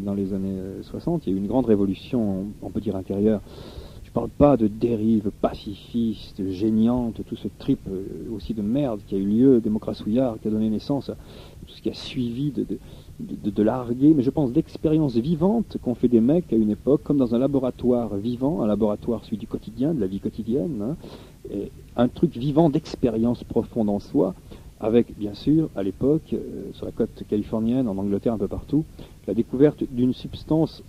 Dans les années 60, il y a eu une grande révolution, on peut dire intérieure. Je ne parle pas de dérive pacifiste, géniante, tout ce trip aussi de merde qui a eu lieu, démocratie Souillard, qui a donné naissance à tout ce qui a suivi de larguer, mais je pense d'expériences vivantes qu'ont fait des mecs à une époque, comme dans un laboratoire vivant, un laboratoire celui du quotidien, de la vie quotidienne, hein, et un truc vivant d'expérience profonde en soi, avec, bien sûr, à l'époque, sur la côte californienne, en Angleterre, un peu partout, la découverte d'une substance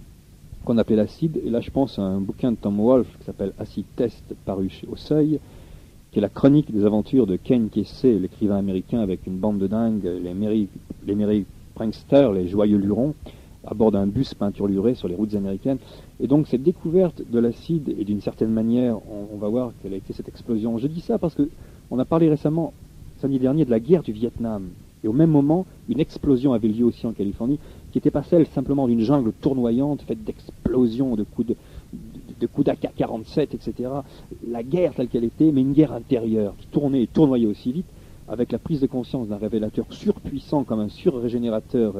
qu'on appelait l'acide, et là je pense à un bouquin de Tom Wolfe qui s'appelle Acid Test, paru au Seuil, qui est la chronique des aventures de Ken Kesey, l'écrivain américain avec une bande de dingues, les Merry Pranksters, les joyeux lurons, à bord d'un bus peinturluré sur les routes américaines. Et donc cette découverte de l'acide, et d'une certaine manière, on va voir quelle a été cette explosion. Je dis ça parce que on a parlé récemment, samedi dernier, de la guerre du Vietnam. Et au même moment, une explosion avait lieu aussi en Californie, qui n'était pas celle simplement d'une jungle tournoyante, faite d'explosions, de coups d'AK-47, etc. La guerre telle qu'elle était, mais une guerre intérieure, qui tournait et tournoyait aussi vite, avec la prise de conscience d'un révélateur surpuissant comme un surrégénérateur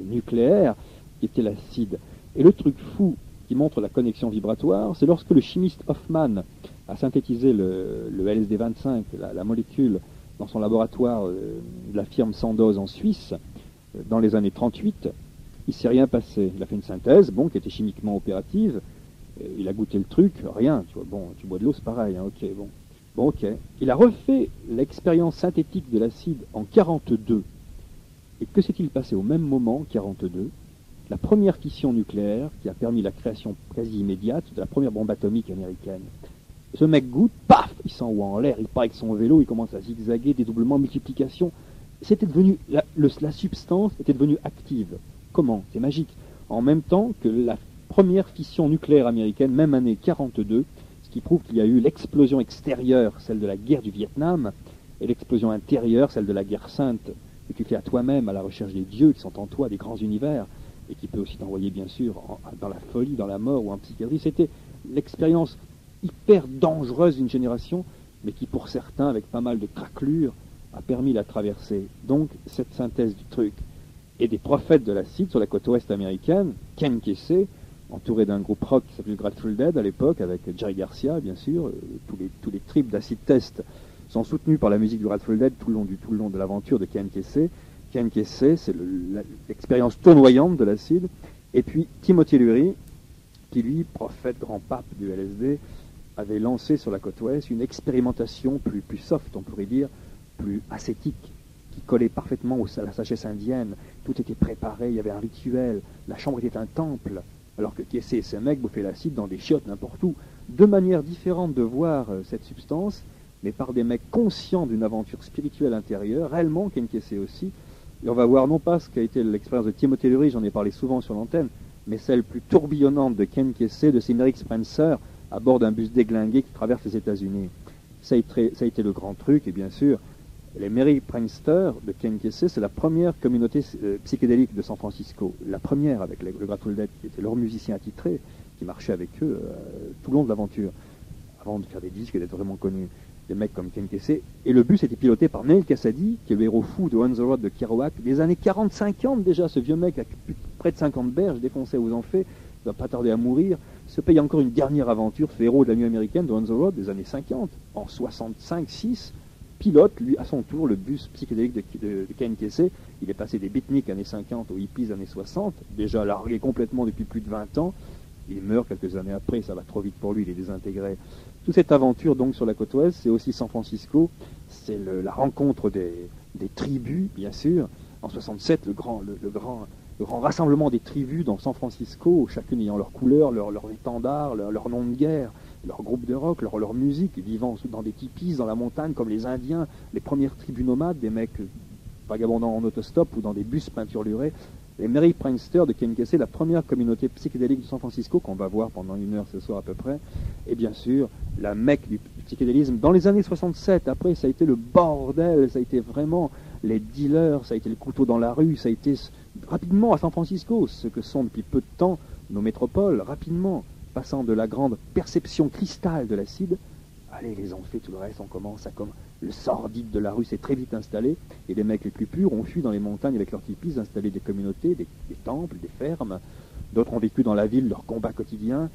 nucléaire, qui était l'acide. Et le truc fou qui montre la connexion vibratoire, c'est lorsque le chimiste Hoffman a synthétisé le LSD-25, la molécule, dans son laboratoire de la firme Sandoz en Suisse, dans les années 38, il ne s'est rien passé. Il a fait une synthèse, bon, qui était chimiquement opérative, il a goûté le truc, rien, tu vois, bon, tu bois de l'eau, c'est pareil, hein, ok, bon. Bon, ok. Il a refait l'expérience synthétique de l'acide en 42. Et que s'est-il passé au même moment, 42? La première fission nucléaire qui a permis la création quasi immédiate de la première bombe atomique américaine. Ce mec goûte, paf, il s'envoie en l'air, il part avec son vélo, il commence à zigzaguer, dédoublement, multiplication. C'était devenu, la substance était devenue active. Comment? C'est magique. En même temps que la première fission nucléaire américaine, même année 42, ce qui prouve qu'il y a eu l'explosion extérieure, celle de la guerre du Vietnam, et l'explosion intérieure, celle de la guerre sainte, que tu fais à toi-même, à la recherche des dieux qui sont en toi, des grands univers, et qui peut aussi t'envoyer, bien sûr, dans la folie, dans la mort ou en psychiatrie. C'était l'expérience hyper dangereuse d'une génération, mais qui pour certains, avec pas mal de craquelures, a permis la traversée. Donc, cette synthèse du truc et des prophètes de l'acide sur la côte ouest américaine, Ken Kesey, entouré d'un groupe rock qui s'appelait Grateful Dead à l'époque, avec Jerry Garcia, bien sûr, tous les trips d'Acid Test sont soutenus par la musique du Grateful Dead tout le long de l'aventure de Ken Kesey. Ken Kesey, c'est l'expérience tournoyante de l'acide. Et puis Timothy Leary, qui lui, prophète grand pape du LSD, avait lancé sur la côte ouest une expérimentation plus soft, on pourrait dire, plus ascétique, qui collait parfaitement à la sagesse indienne. Tout était préparé, il y avait un rituel, la chambre était un temple, alors que Kesey et ses mecs bouffaient l'acide dans des chiottes n'importe où. Deux manières différentes de voir cette substance, mais par des mecs conscients d'une aventure spirituelle intérieure, réellement Ken Kesey aussi. Et on va voir non pas ce qu'a été l'expérience de Timothy Leary, j'en ai parlé souvent sur l'antenne, mais celle plus tourbillonnante de Ken Kesey, de ses Merrick Spencer, à bord d'un bus déglingué qui traverse les États-Unis. Ça a été le grand truc, et bien sûr, les Merry Pranksters de Ken Kesey, c'est la première communauté psychédélique de San Francisco. La première avec le Grateful Dead, qui était leur musicien attitré, qui marchait avec eux tout le long de l'aventure, avant de faire des disques et d'être vraiment connus. Des mecs comme Ken Kesey. Et le bus était piloté par Neil Cassady, qui est le héros fou de On the Road de Kerouac, des années 40-50 déjà. Ce vieux mec a près de 50 berges, défoncé aux enfers, il va pas tarder à mourir, se paye encore une dernière aventure, ce héros de la nuit américaine de On the Road des années 50, en 65-6, pilote, lui, à son tour, le bus psychédélique de Ken Kesey. Il est passé des beatniks années 50 aux hippies années 60, déjà largué complètement depuis plus de 20 ans. Il meurt quelques années après, ça va trop vite pour lui, il est désintégré. Toute cette aventure donc sur la côte ouest, c'est aussi San Francisco, c'est la rencontre des tribus, bien sûr. En 67, le grand rassemblement des tribus dans San Francisco, chacune ayant leur couleur, leur étendard, leur nom de guerre, leur groupe de rock, leur musique, vivant dans des tipis, dans la montagne, comme les Indiens, les premières tribus nomades, des mecs vagabondant en autostop ou dans des bus peinturlurés. Les Merry Pranksters de Ken Kesey, la première communauté psychédélique de San Francisco, qu'on va voir pendant 1 heure ce soir à peu près, et bien sûr, la mecque du psychédélisme. Dans les années 67, après, ça a été le bordel, ça a été vraiment les dealers, ça a été le couteau dans la rue, ça a été rapidement à San Francisco, ce que sont depuis peu de temps nos métropoles, rapidement, passant de la grande perception cristal de l'acide. Allez, les ont fait tout le reste, on commence à comme le sordide de la rue s'est très vite installé, et les mecs les plus purs ont fui dans les montagnes avec leurs tipis, installé des communautés, des temples, des fermes, d'autres ont vécu dans la ville leur combat quotidien.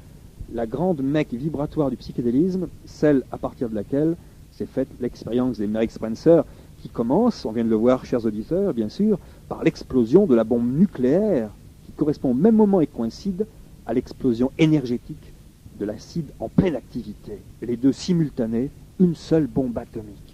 La grande mecque vibratoire du psychédélisme, celle à partir de laquelle s'est faite l'expérience des Merrick Spencer, qui commence, on vient de le voir, chers auditeurs, bien sûr, par l'explosion de la bombe nucléaire, qui correspond au même moment et coïncide à l'explosion énergétique de l'acide en pleine activité. Et les deux simultanés, une seule bombe atomique.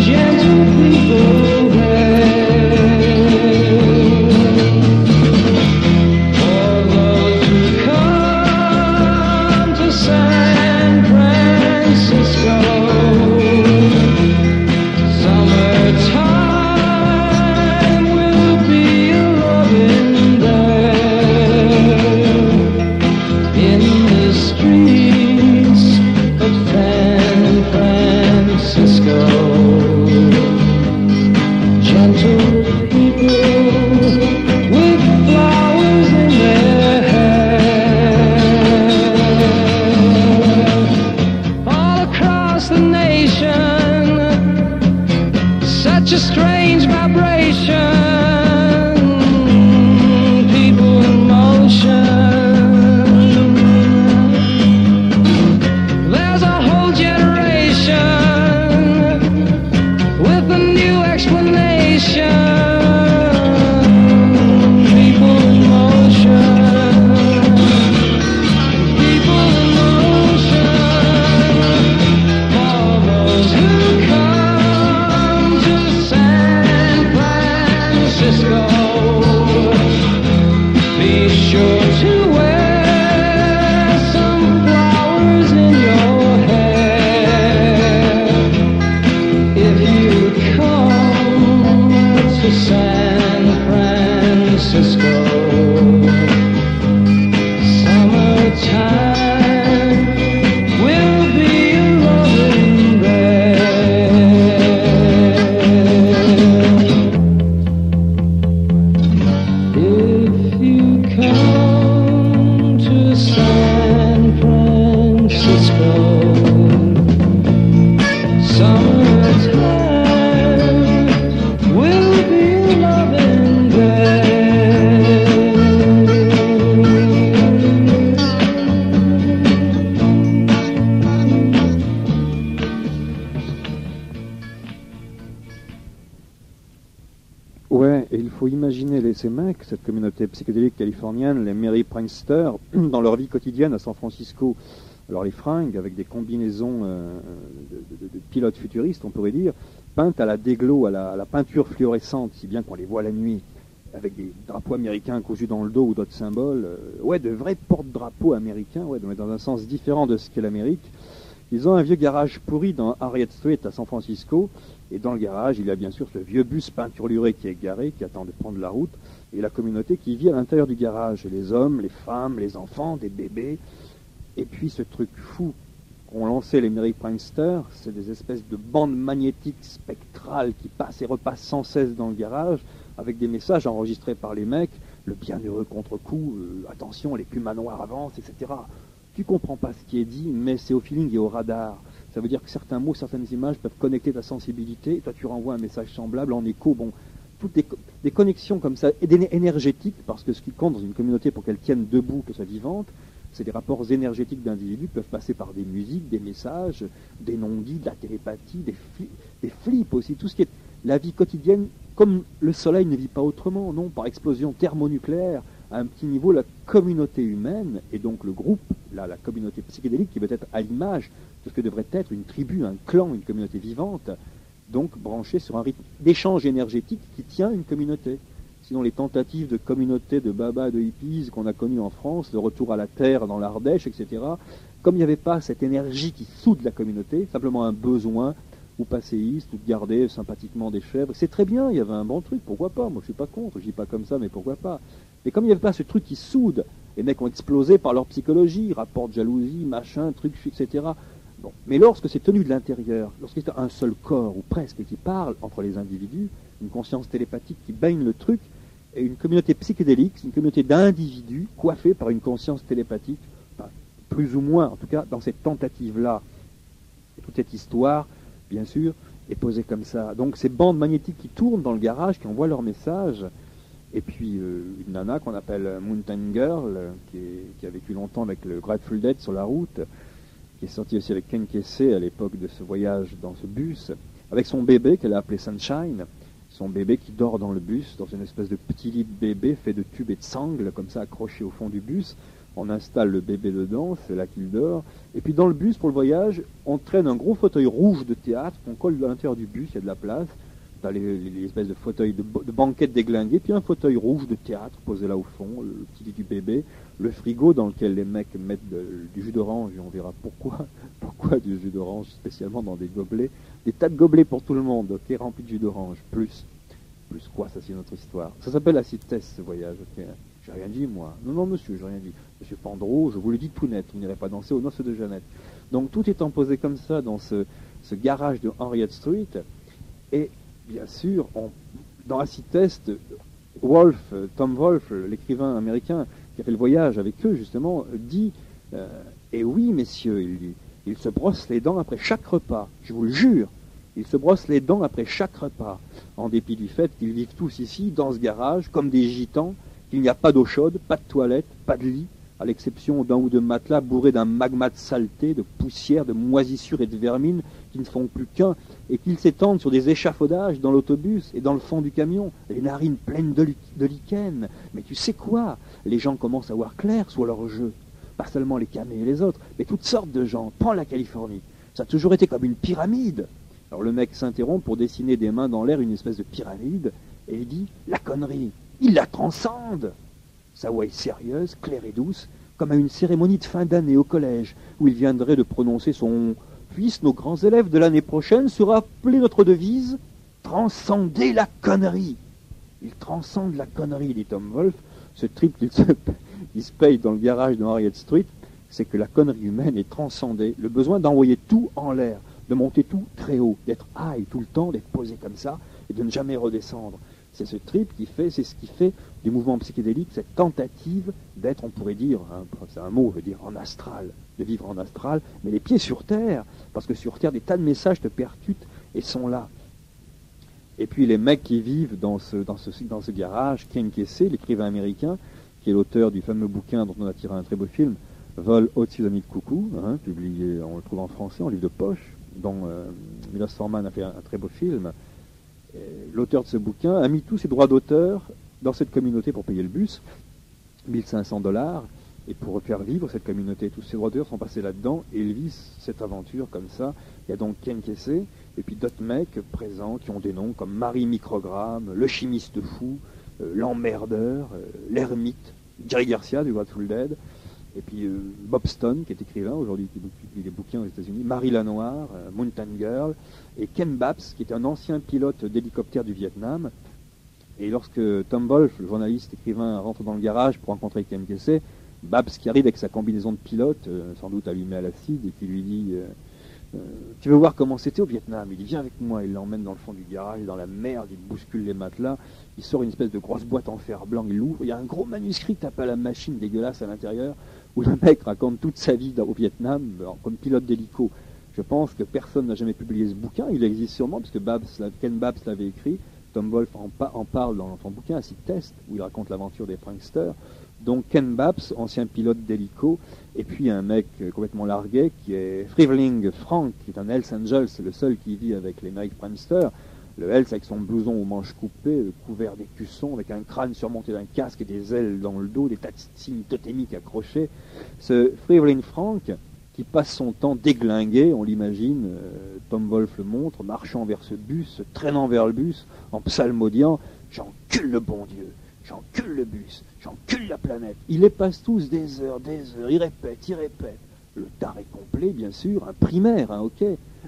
gentle people there. For those who come to San Francisco, summertime will be a loving there. In the streets of San Francisco, gentle people with flowers in their hair. All across the nation, such a strange vibration, people in motion. There's a whole generation with a new explanation. People in motion. People in motion. For those who come to San Francisco, be sure to wear some flowers in your hair. If you come to San Francisco, summertime will be a loving there. If you come to San Francisco, summertime will be a loving there. Ouais, et il faut imaginer ces mecs, cette communauté psychédélique californienne, les Merry Pranksters, dans leur vie quotidienne à San Francisco. Alors les fringues, avec des combinaisons de pilotes futuristes, on pourrait dire, peintes à la déglo, à la peinture fluorescente, si bien qu'on les voit la nuit, avec des drapeaux américains cousus dans le dos ou d'autres symboles. Ouais, de vrais porte-drapeaux américains, ouais, mais dans un sens différent de ce qu'est l'Amérique. Ils ont un vieux garage pourri dans Harriet Street à San Francisco, et dans le garage, il y a bien sûr ce vieux bus peinturluré qui est garé, qui attend de prendre la route, et la communauté qui vit à l'intérieur du garage, les hommes, les femmes, les enfants, des bébés. Et puis ce truc fou qu'ont lancé les Merry Pranksters, c'est des espèces de bandes magnétiques spectrales qui passent et repassent sans cesse dans le garage, avec des messages enregistrés par les mecs, le bienheureux contre-coup, attention, les pumas noirs avancent, etc. Tu comprends pas ce qui est dit, mais c'est au feeling et au radar. Ça veut dire que certains mots, certaines images peuvent connecter ta sensibilité, et toi tu renvoies un message semblable en écho. Bon, toutes des connexions comme ça, énergétiques, parce que ce qui compte dans une communauté pour qu'elle tienne debout, que soit vivante, c'est des rapports énergétiques d'individus qui peuvent passer par des musiques, des messages, des non-dits, de la télépathie, des flips aussi, tout ce qui est la vie quotidienne, comme le soleil ne vit pas autrement, non, par explosion thermonucléaire, à un petit niveau, la communauté humaine, et donc le groupe, la communauté psychédélique, qui peut être à l'image de ce que devrait être une tribu, un clan, une communauté vivante, donc branchée sur un rythme d'échange énergétique qui tient une communauté. Sinon, les tentatives de communauté de baba, de hippies qu'on a connues en France, le retour à la terre dans l'Ardèche, etc., comme il n'y avait pas cette énergie qui soude la communauté, simplement un besoin, ou passéiste, ou de garder sympathiquement des chèvres, c'est très bien, il y avait un bon truc, pourquoi pas, moi je suis pas contre, je dis pas comme ça, mais pourquoi pas. Mais comme il n'y avait pas ce truc qui soude, les mecs ont explosé par leur psychologie, rapport de jalousie, machin, truc, etc. Bon. Mais lorsque c'est tenu de l'intérieur, lorsqu'il y a un seul corps, ou presque, qui parle entre les individus, une conscience télépathique qui baigne le truc, et une communauté psychédélique, une communauté d'individus coiffés par une conscience télépathique, enfin, plus ou moins, en tout cas, dans cette tentative-là. Et toute cette histoire, bien sûr, est posée comme ça. Donc ces bandes magnétiques qui tournent dans le garage, qui envoient leur message, et puis une nana qu'on appelle Mountain Girl, qui a vécu longtemps avec le Grateful Dead sur la route, qui est sortie aussi avec Ken Kesey à l'époque de ce voyage dans ce bus, avec son bébé qu'elle a appelé Sunshine, son bébé qui dort dans le bus, dans une espèce de petit lit de bébé fait de tubes et de sangles, comme ça accroché au fond du bus, on installe le bébé dedans, c'est là qu'il dort. Et puis dans le bus, pour le voyage, on traîne un gros fauteuil rouge de théâtre qu'on colle à l'intérieur du bus, il y a de la place. T'as les espèces de fauteuils de banquettes déglinguées, puis un fauteuil rouge de théâtre posé là au fond, le petit lit du bébé, le frigo dans lequel les mecs mettent du jus d'orange, et on verra pourquoi du jus d'orange, spécialement dans des gobelets, des tas de gobelets pour tout le monde, ok, remplis de jus d'orange, plus quoi, ça c'est notre histoire. Ça s'appelle acid test ce voyage, ok. J'ai rien dit moi. Non monsieur, j'ai rien dit. Monsieur Pandreau, je vous le dis tout net, vous n'irez pas danser aux noces de Jeannette. Donc tout étant posé comme ça dans ce garage de Henriette Street, et bien sûr, dans Acid Test, Tom Wolfe, l'écrivain américain qui a fait le voyage avec eux, justement, dit et oui, messieurs, il dit, il se brosse les dents après chaque repas, je vous le jure, il se brosse les dents après chaque repas, en dépit du fait qu'ils vivent tous ici, dans ce garage, comme des gitans, qu'il n'y a pas d'eau chaude, pas de toilette, pas de lit, à l'exception d'un ou deux matelas bourrés d'un magma de saleté, de poussière, de moisissures et de vermine qui ne font plus qu'un, et qu'ils s'étendent sur des échafaudages dans l'autobus et dans le fond du camion, les narines pleines de lichen. Mais tu sais quoi? Les gens commencent à voir clair sur leur jeu. Pas seulement les camés et les autres, mais toutes sortes de gens. Prends la Californie. Ça a toujours été comme une pyramide. Alors le mec s'interrompt pour dessiner des mains dans l'air une espèce de pyramide, et il dit « La connerie, il la transcende !» Sa voix est sérieuse, claire et douce, comme à une cérémonie de fin d'année au collège, où il viendrait de prononcer son « Puissent nos grands élèves de l'année prochaine se rappeler notre devise « Transcender la connerie !» Il transcende la connerie, dit Tom Wolfe. Ce trip qu'il se paye dans le garage de Harriet Street, c'est que la connerie humaine est transcendée. Le besoin d'envoyer tout en l'air, de monter tout très haut, d'être high tout le temps, d'être posé comme ça, et de ne jamais redescendre. C'est ce trip c'est ce qui fait du mouvement psychédélique cette tentative d'être, on pourrait dire, hein, c'est un mot, je veux dire, en astral, de vivre en astral, mais les pieds sur terre, parce que sur terre, des tas de messages te percutent et sont là. Et puis les mecs qui vivent dans ce garage, Ken Kesey, l'écrivain américain, qui est l'auteur du fameux bouquin dont on a tiré un très beau film, Vol au-dessus d'un nid de coucou, hein, publié, on le trouve en français, en livre de poche, dont Milos Forman a fait un très beau film. L'auteur de ce bouquin a mis tous ses droits d'auteur dans cette communauté pour payer le bus, $1 500, et pour faire vivre cette communauté. Tous ses droits d'auteur sont passés là-dedans, et il vit cette aventure comme ça. Il y a donc Ken Kesey, et puis d'autres mecs présents qui ont des noms comme Marie Microgramme, le chimiste fou, l'emmerdeur, l'ermite, Jerry Garcia du Grateful Dead, et puis Bob Stone, qui est écrivain aujourd'hui, qui publie des bouquins aux États-Unis, Marie Lanoire, Mountain Girl, et Ken Babs, qui est un ancien pilote d'hélicoptère du Vietnam. Et lorsque Tom Wolfe, le journaliste écrivain, rentre dans le garage pour rencontrer Ken Kesey, Babs, qui arrive avec sa combinaison de pilote, sans doute allumée à l'acide, et qui lui dit tu veux voir comment c'était au Vietnam? Il dit viens avec moi, il l'emmène dans le fond du garage, dans la merde, il bouscule les matelas, il sort une espèce de grosse boîte en fer blanc, il l'ouvre, il y a un gros manuscrit tapé à la machine dégueulasse à l'intérieur, où le mec raconte toute sa vie au Vietnam comme pilote d'hélico. Je pense que personne n'a jamais publié ce bouquin, il existe sûrement, parce que Ken Babs l'avait écrit, Tom Wolfe en parle dans son bouquin, Acid Test, où il raconte l'aventure des pranksters. Donc Ken Babs, ancien pilote d'hélico, et puis un mec complètement largué qui est Friveling Frank, qui est un Hells Angel, c'est le seul qui vit avec les mecs pranksters. Le Hells avec son blouson aux manches coupées, couvert d'écussons, avec un crâne surmonté d'un casque et des ailes dans le dos, des tas de signes totémiques accrochés. Ce Friveling Frank, qui passe son temps déglingué, on l'imagine, Tom Wolfe le montre, marchant vers ce bus, traînant vers le bus, en psalmodiant « J'encule le bon Dieu, j'encule le bus, j'encule la planète ». Il les passe tous des heures, il répète. Le taré complet, bien sûr, un primaire, ok,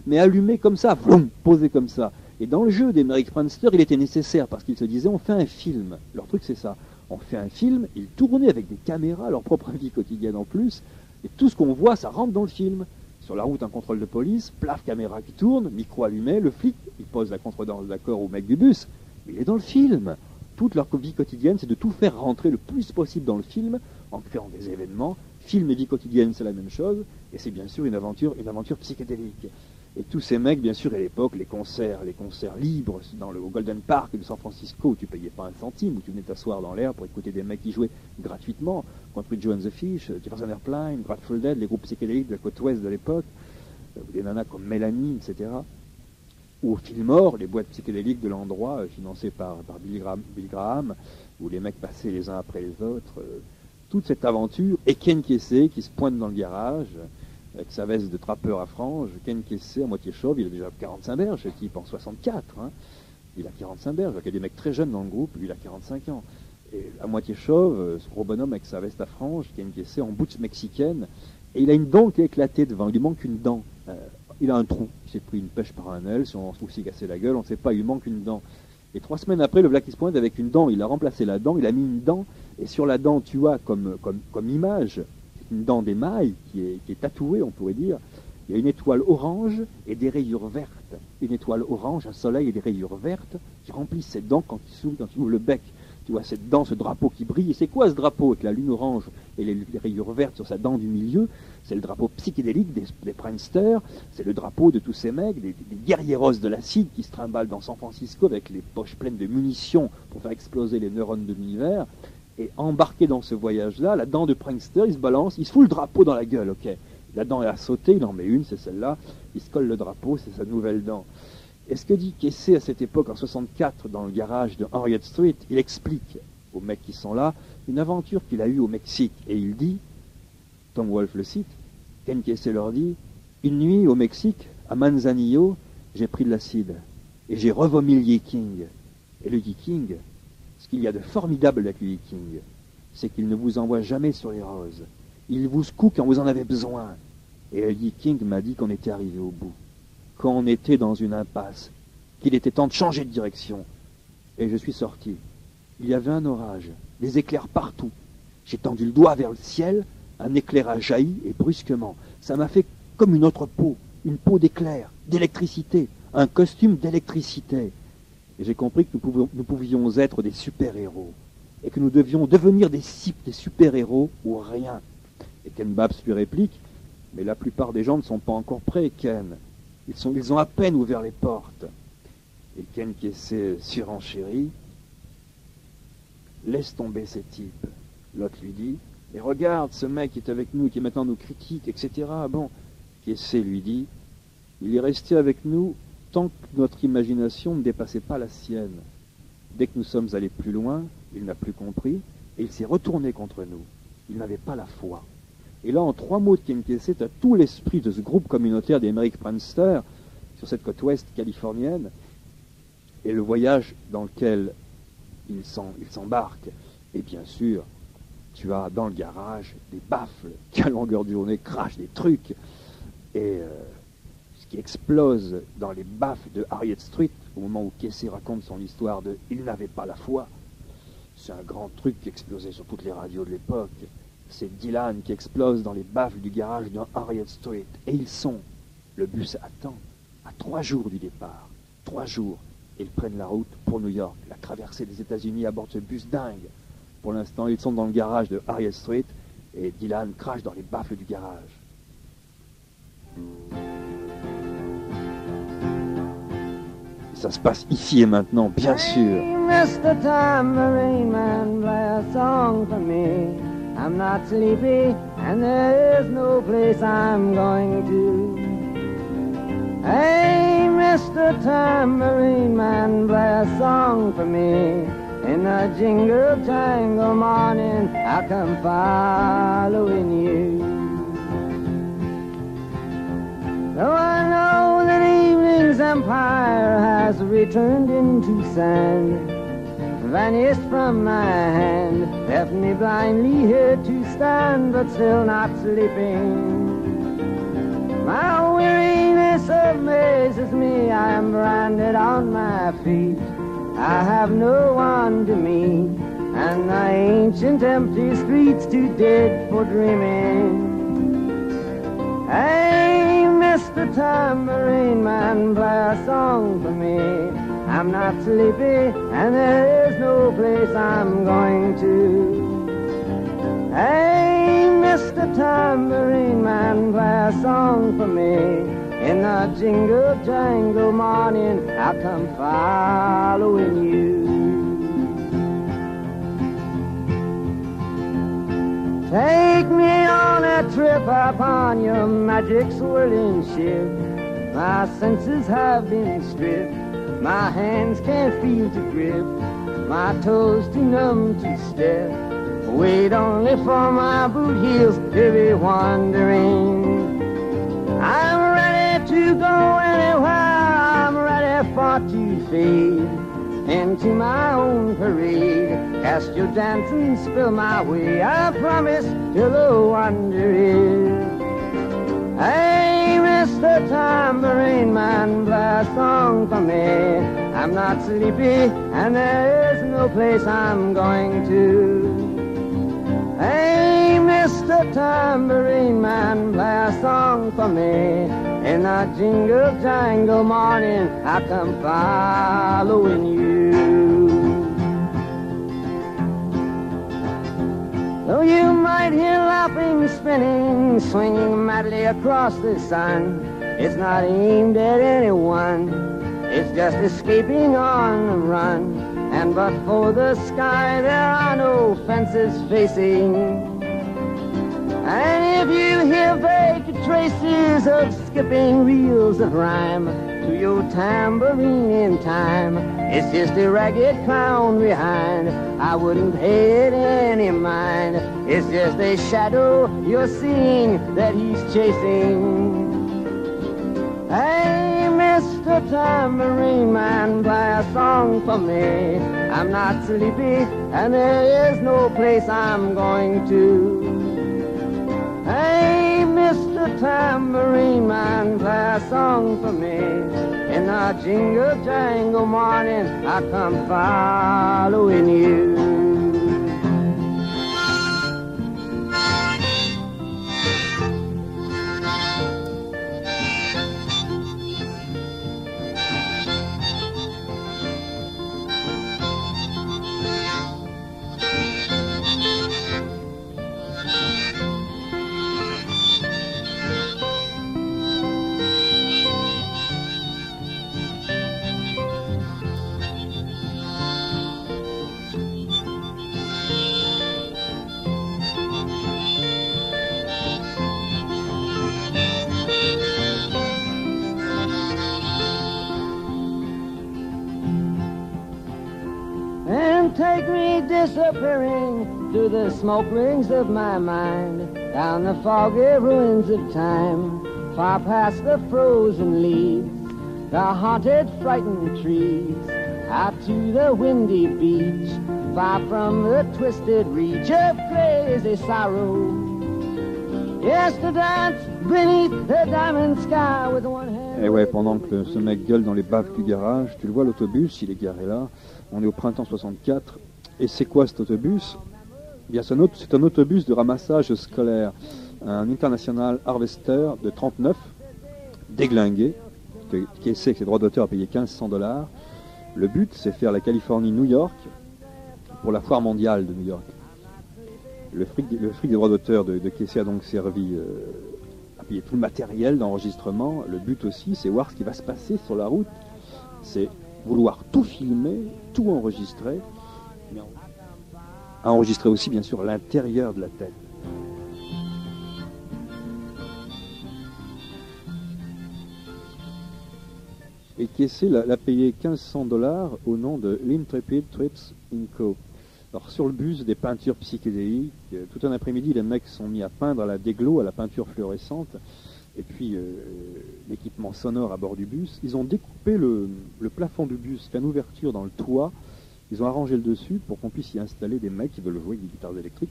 mais allumé comme ça, vroom, posé comme ça. Et dans le jeu des Merrick Pranksters, il était nécessaire, parce qu'ils se disaient, on fait un film. Leur truc, c'est ça. On fait un film, ils tournaient avec des caméras, leur propre vie quotidienne en plus, et tout ce qu'on voit, ça rentre dans le film. Sur la route, un contrôle de police, plaf, caméra qui tourne, micro allumé, le flic, il pose la contredanse d'accord au mec du bus, mais il est dans le film. Toute leur vie quotidienne, c'est de tout faire rentrer le plus possible dans le film, en créant des événements. Film et vie quotidienne, c'est la même chose, et c'est bien sûr une aventure psychédélique. Et tous ces mecs, bien sûr, à l'époque, les concerts libres au Golden Park de San Francisco, où tu payais pas un centime, où tu venais t'asseoir dans l'air pour écouter des mecs qui jouaient gratuitement, contre Joe and the Fish, Jefferson Airplane, Grateful Dead, les groupes psychédéliques de la côte ouest de l'époque, des nanas comme Mélanie, etc. Ou au Fillmore, les boîtes psychédéliques de l'endroit, financées par Billy Graham, où les mecs passaient les uns après les autres. toute cette aventure, et Ken Kesey qui se pointe dans le garage, avec sa veste de trappeur à franges, Ken Kesey à moitié chauve, il a déjà 45 berges, ce type en 64, hein. Il a 45 berges, il y a des mecs très jeunes dans le groupe, lui il a 45 ans. Et à moitié chauve, ce gros bonhomme avec sa veste à franges, Ken Kesey en boots mexicaine, et il a une dent qui est éclatée devant, il lui manque une dent. Il a un trou, il s'est pris une pêche par un aile, si on s'est cassé la gueule, on ne sait pas, il lui manque une dent. Et 3 semaines après, le voilà qui se pointe avec une dent, il a remplacé la dent, il a mis une dent, et sur la dent, tu as comme image, une dent d'émail qui est tatouée, on pourrait dire, il y a une étoile orange et des rayures vertes. Une étoile orange, un soleil et des rayures vertes qui remplissent cette dent quand il sourit, quand il ouvre le bec. Tu vois cette dent, ce drapeau qui brille. Et c'est quoi ce drapeau avec la lune orange et les rayures vertes sur sa dent du milieu? C'est le drapeau psychédélique des pranksters, c'est le drapeau de tous ces mecs, des guerrieros de l'acide qui se trimballent dans San Francisco avec les poches pleines de munitions pour faire exploser les neurones de l'univers. Et embarqué dans ce voyage-là, la dent de prankster, il se balance, il se fout le drapeau dans la gueule, ok. La dent est à sauter, il en met une, c'est celle-là, il se colle le drapeau, c'est sa nouvelle dent. Et ce que dit Kesey à cette époque, en 64, dans le garage de Harriet Street, il explique aux mecs qui sont là une aventure qu'il a eue au Mexique. Et il dit, Tom Wolfe le cite, Ken Kesey leur dit, une nuit au Mexique, à Manzanillo, j'ai pris de l'acide et j'ai revomi le Yiking. Et le Yiking, ce qu'il y a de formidable avec le Yiking, c'est qu'il ne vous envoie jamais sur les roses. Il vous secoue quand vous en avez besoin. Et le Yiking m'a dit qu'on était arrivé au bout, qu'on était dans une impasse, qu'il était temps de changer de direction. Et je suis sorti. Il y avait un orage, des éclairs partout. J'ai tendu le doigt vers le ciel, un éclair a jailli, et brusquement, ça m'a fait comme une autre peau, une peau d'éclair, d'électricité, un costume d'électricité. Et j'ai compris que nous pouvions être des super-héros, et que nous devions devenir des super-héros ou rien. Et Ken Babs lui réplique, mais la plupart des gens ne sont pas encore prêts, Ken. Ils ont à peine ouvert les portes. Et Ken Kesey surenchérit, laisse tomber ces types. L'autre lui dit, et regarde ce mec qui est avec nous, qui maintenant nous critique, etc. Bon, Kesey lui dit, il est resté avec nous tant que notre imagination ne dépassait pas la sienne. Dès que nous sommes allés plus loin, il n'a plus compris, et il s'est retourné contre nous. Il n'avait pas la foi. Et là, en 3 mots de Ken Kesey, tu as tout l'esprit de ce groupe communautaire des American Pranksters sur cette côte ouest californienne, et le voyage dans lequel il s'embarque. Et bien sûr, tu as dans le garage des baffles qui, à longueur de journée, crachent des trucs. Et ce qui explose dans les baffles de Harriet Street, au moment où Kesey raconte son histoire de « Il n'avait pas la foi », c'est un grand truc qui explosait sur toutes les radios de l'époque. C'est Dylan qui explose dans les baffles du garage de Harriet Street. Et ils sont, le bus attend, à 3 jours du départ. 3 jours. Ils prennent la route pour New York, la traversée des États-Unis à bord de ce bus dingue. Pour l'instant, ils sont dans le garage de Harriet Street et Dylan crache dans les baffles du garage. Et ça se passe ici et maintenant, bien sûr. Hey, Mr. Tambourine Man, play a song for me. I'm not sleepy and there is no place I'm going to. Hey, Mr. Tambourine Man, play a song for me. In the jingle jangle morning, I'll come following you. Though I know that evening's empire has returned into sand, vanished from my hand, left me blindly here to stand, but still not sleeping. My weariness amazes me, I am branded on my feet. I have no one to meet, and the ancient empty streets too dead for dreaming. Hey, Mr. Tambourine Man, play a song for me. I'm not sleepy, and there is no place I'm going to. Hey, Mr. Tambourine Man, play a song for me. In the jingle jangle morning, I'll come following you. Take me on a trip upon your magic swirling ship. My senses have been stripped, my hands can't feel to grip, my toes too numb to step. Wait only for my boot heels to be wandering. I'm ready to go anywhere, I'm ready for to fade into my own parade. Cast your dance and spill my way, I promise till the wonder is. Hey, Mr. Tambourine Man, play a song for me. I'm not sleepy and there is no place I'm going to. Hey, Mr. Tambourine Man, play a song for me. In a jingle jangle morning, I come following you. Though you might hear laughing, spinning, swinging madly across the sun, it's not aimed at anyone, it's just escaping on the run. And but for the sky, there are no fences facing. And if you hear vague traces of skipping reels of rhyme to your tambourine in time, it's just a ragged clown behind. I wouldn't pay it any mind. It's just a shadow you're seeing that he's chasing. Hey, Mr. Tambourine Man, play a song for me. I'm not sleepy and there is no place I'm going to. Hey, Mr. Tambourine Man, play a song for me. In a jingle jangle morning, I come following you. Take me disappearing through the smoke rings of my mind, down the foggy ruins of time, far past the frozen leaves, the haunted, frightened trees, out to the windy beach, far from the twisted reach of crazy sorrow. Yes, to dance beneath the diamond sky with one hand. Et ouais, pendant que ce mec gueule dans les bacs du garage, tu le vois, l'autobus, il est garé là. On est au printemps 64. Et c'est quoi cet autobus? Eh bien, c'est un autobus de ramassage scolaire. Un International Harvester de 39, déglingué, qui essaie avec ses droits d'auteur à payer 1500 $. Le but, c'est faire la Californie-New York pour la foire mondiale de New York. Le fric des droits d'auteur de Casey a donc servi à payer tout le matériel d'enregistrement. Le but aussi, c'est voir ce qui va se passer sur la route. C'est vouloir tout filmer, tout enregistrer, mais à enregistrer aussi bien sûr l'intérieur de la tête. Et Casey l'a payé 1500 $ au nom de l'Intrepid Trips Inc. Alors sur le bus, des peintures psychédéliques, tout un après-midi les mecs sont mis à peindre à la déglo, à la peinture fluorescente, et puis l'équipement sonore à bord du bus. Ils ont découpé le plafond du bus, fait une ouverture dans le toit, ils ont arrangé le dessus pour qu'on puisse y installer des mecs qui veulent jouer des guitares électriques,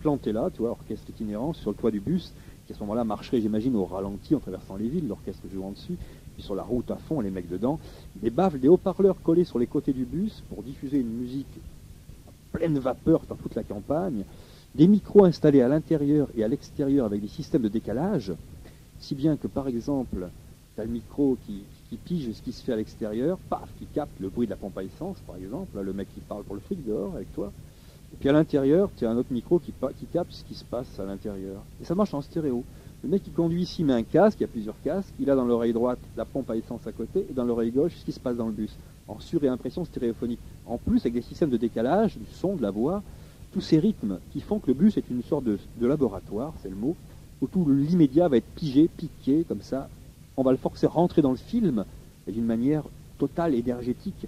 plantés là, tu vois, orchestre itinérant sur le toit du bus, qui à ce moment-là marcherait, j'imagine, au ralenti en traversant les villes, l'orchestre jouant dessus, puis sur la route à fond, les mecs dedans, des baffles, des haut-parleurs collés sur les côtés du bus pour diffuser une musique pleine vapeur par toute la campagne, des micros installés à l'intérieur et à l'extérieur avec des systèmes de décalage, si bien que par exemple, tu as le micro qui pige ce qui se fait à l'extérieur, paf, qui capte le bruit de la pompe à essence par exemple, là, le mec qui parle pour le fric dehors avec toi, et puis à l'intérieur, tu as un autre micro qui capte ce qui se passe à l'intérieur. Et ça marche en stéréo. Le mec qui conduit ici met un casque, il y a plusieurs casques, il a dans l'oreille droite la pompe à essence à côté, et dans l'oreille gauche ce qui se passe dans le bus, en sur-réimpression stéréophonique. En plus, avec des systèmes de décalage, du son, de la voix, tous ces rythmes qui font que le bus est une sorte de laboratoire, c'est le mot, où tout l'immédiat va être pigé, piqué, comme ça. On va le forcer à rentrer dans le film, et d'une manière totale, énergétique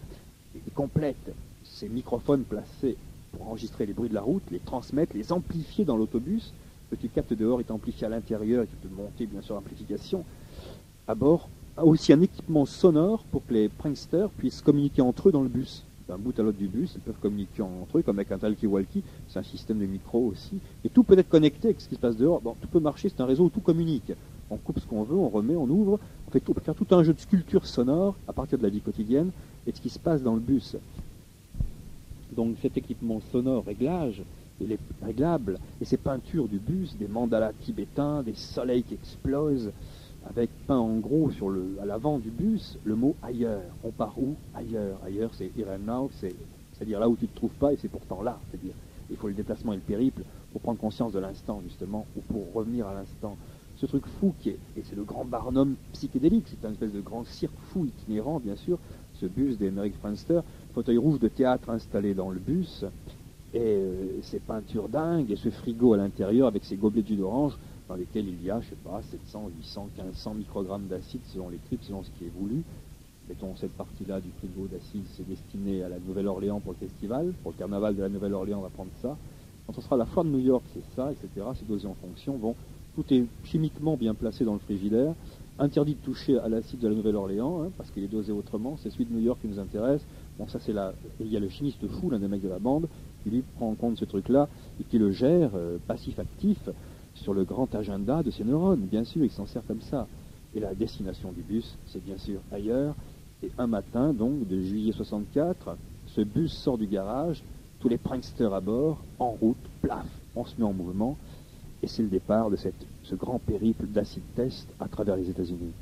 et complète. Ces microphones placés pour enregistrer les bruits de la route, les transmettre, les amplifier dans l'autobus. Ce que tu captes dehors est amplifié à l'intérieur et tu peux monter bien sûr l'amplification. À bord, aussi un équipement sonore pour que les pranksters puissent communiquer entre eux dans le bus. D'un bout à l'autre du bus, ils peuvent communiquer entre eux comme avec un talkie-walkie, c'est un système de micro aussi. Et tout peut être connecté avec ce qui se passe dehors. Bon, tout peut marcher, c'est un réseau où tout communique. On coupe ce qu'on veut, on remet, on ouvre, on peut faire tout un jeu de sculpture sonore à partir de la vie quotidienne et de ce qui se passe dans le bus. Donc cet équipement sonore réglage, il est réglable, et ces peintures du bus, des mandalas tibétains, des soleils qui explosent, avec peint en gros à l'avant du bus, le mot ailleurs. On part où? Ailleurs. Ailleurs, c'est here and now, c'est-à-dire là où tu ne te trouves pas, et c'est pourtant là. C'est-à-dire, il faut le déplacement et le périple pour prendre conscience de l'instant, justement, ou pour revenir à l'instant. Ce truc fou et c'est le grand Barnum psychédélique, c'est un espèce de grand cirque fou itinérant, bien sûr, ce bus des Merrick Pranksters, fauteuil rouge de théâtre installé dans le bus, et ces peintures dingues, et ce frigo à l'intérieur avec ses gobelets de jus d'orange, dans lesquels il y a, je sais pas, 700, 800, 1500 microgrammes d'acide selon les tripes, selon ce qui est voulu. Mettons, cette partie-là du frigo d'acide, c'est destiné à la Nouvelle-Orléans pour le festival, pour le carnaval de la Nouvelle-Orléans, on va prendre ça. Quand on sera à la foire de New York, c'est ça, etc., c'est dosé en fonction. Bon, tout est chimiquement bien placé dans le frigidaire. Interdit de toucher à l'acide de la Nouvelle-Orléans, hein, parce qu'il est dosé autrement. C'est celui de New York qui nous intéresse. Bon, ça c'est là. Et il y a le chimiste fou, l'un des mecs de la bande, qui lui prend en compte ce truc-là et qui le gère, passif-actif, sur le grand agenda de ses neurones. Bien sûr, il s'en sert comme ça. Et la destination du bus, c'est bien sûr ailleurs. Et un matin, donc, de juillet 64, ce bus sort du garage, tous les pranksters à bord, en route, plaf, on se met en mouvement. Et c'est le départ de ce grand périple d'acid test à travers les États-Unis.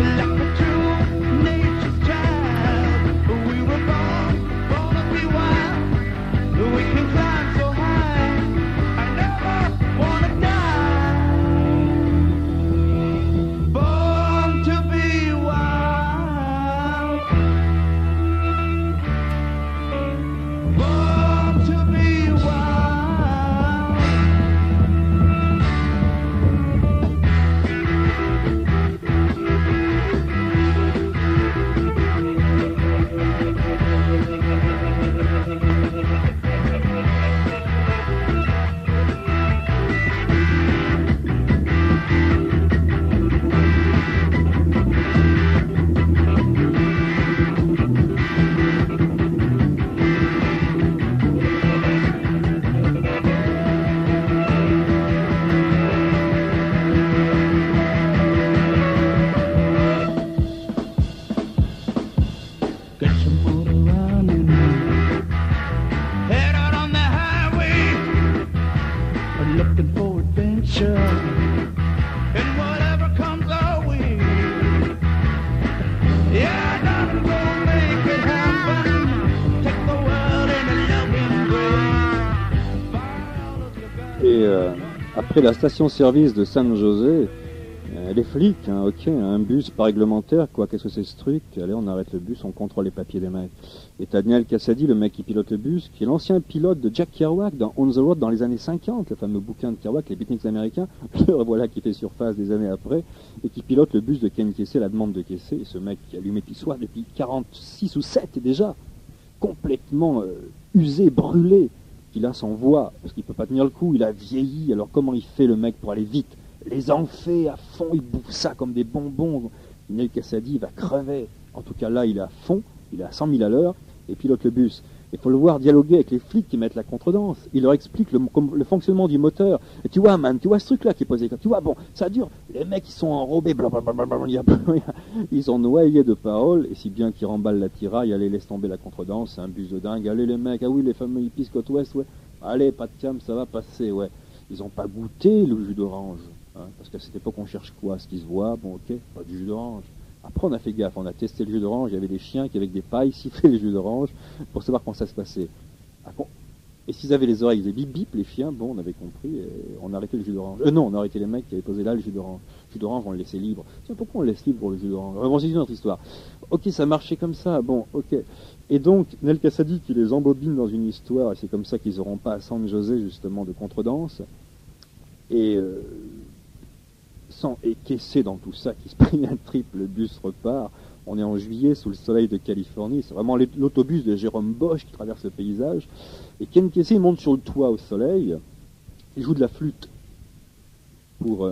Like a true nature's child, we were born to be wild. Après la station-service de San José, les flics, hein, ok, un bus pas réglementaire, quoi, qu'est-ce que c'est ce truc? Allez, on arrête le bus, on contrôle les papiers des mecs. Et t'as Daniel Cassady, le mec qui pilote le bus, qui est l'ancien pilote de Jack Kerouac dans On the Road dans les années 50, le fameux bouquin de Kerouac, les beatniks américains, le voilà qui fait surface des années après, et qui pilote le bus de Ken Kesey, la demande de Kesey, et ce mec qui a allumé Pissoir depuis 46 ou 7 déjà, complètement usé, brûlé, il a son voix, parce qu'il peut pas tenir le coup, il a vieilli, alors comment il fait le mec pour aller vite? Les en fait à fond, il bouffe ça comme des bonbons. Daniel Cassady va crever. En tout cas là, il est à fond, il est à 100 000 à l'heure, et pilote le bus. Il faut le voir dialoguer avec les flics qui mettent la contredanse. Il leur explique le fonctionnement du moteur. Et tu vois, man, tu vois ce truc-là qui est posé. Tu vois, bon, ça dure. Les mecs, ils sont enrobés, ils sont noyés de paroles, et si bien qu'ils remballent la tiraille, allez, laisse tomber la contredanse, c'est un bus de dingue. Allez, les mecs, ah oui, les fameux hippies côte ouest, ouais. Allez, pas de cam, ça va passer, ouais. Ils n'ont pas goûté le jus d'orange. Hein, parce qu'à cette époque, on cherche quoi? Ce qui se voit, bon, ok, pas du jus d'orange. Après, on a fait gaffe, on a testé le jus d'orange, il y avait des chiens qui, avec des pailles, sifflaient le jus d'orange pour savoir comment ça se passait. Et s'ils avaient les oreilles, ils faisaient bip bip, les chiens, bon, on avait compris, et on a arrêté le jus d'orange. Non, on a arrêté les mecs qui avaient posé là le jus d'orange. Le jus d'orange, on le laissait libre. Tiens, pourquoi on laisse libre le jus d'orange? Bon, c'est une autre histoire. Ok, ça marchait comme ça, bon, ok. Et donc, Nel Cassady qui les embobine dans une histoire, et c'est comme ça qu'ils n'auront pas à San José, justement, de contredanse. Et Kesey dans tout ça, qui se prend un triple, le bus repart. On est en juillet, sous le soleil de Californie. C'est vraiment l'autobus de Jérôme Bosch qui traverse le paysage. Et Ken Kesey monte sur le toit au soleil. Il joue de la flûte pour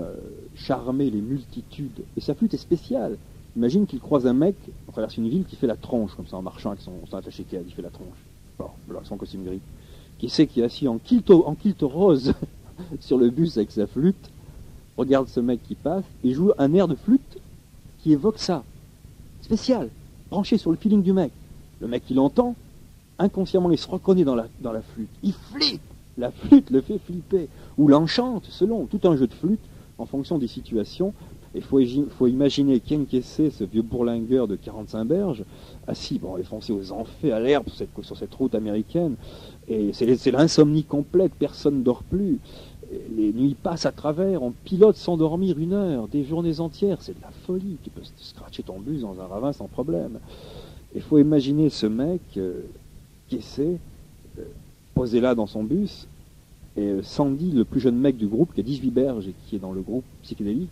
charmer les multitudes. Et sa flûte est spéciale. Imagine qu'il croise un mec, on traverse une ville, qui fait la tronche, comme ça, en marchant avec son attaché cade, il fait la tronche. Bon, voilà, son costume gris. Kesey qui est assis en kilt rose sur le bus avec sa flûte, regarde ce mec qui passe et joue un air de flûte qui évoque ça. Spécial, branché sur le feeling du mec. Le mec, il entend, inconsciemment, il se reconnaît dans la flûte. Il flippe. La flûte le fait flipper. Ou l'enchante, selon tout un jeu de flûte, en fonction des situations. Il faut imaginer Ken Kesey, ce vieux bourlingueur de 45 berges, assis, bon, enfoncé aux enfers à l'herbe sur cette route américaine. Et c'est l'insomnie complète, personne ne dort plus. Les nuits passent à travers, on pilote sans dormir 1 heure, des journées entières, c'est de la folie. Tu peux scratcher ton bus dans un ravin sans problème. Il faut imaginer ce mec, Kesey, posé là dans son bus, et Sandy, le plus jeune mec du groupe, qui a 18 berges et qui est dans le groupe psychédélique,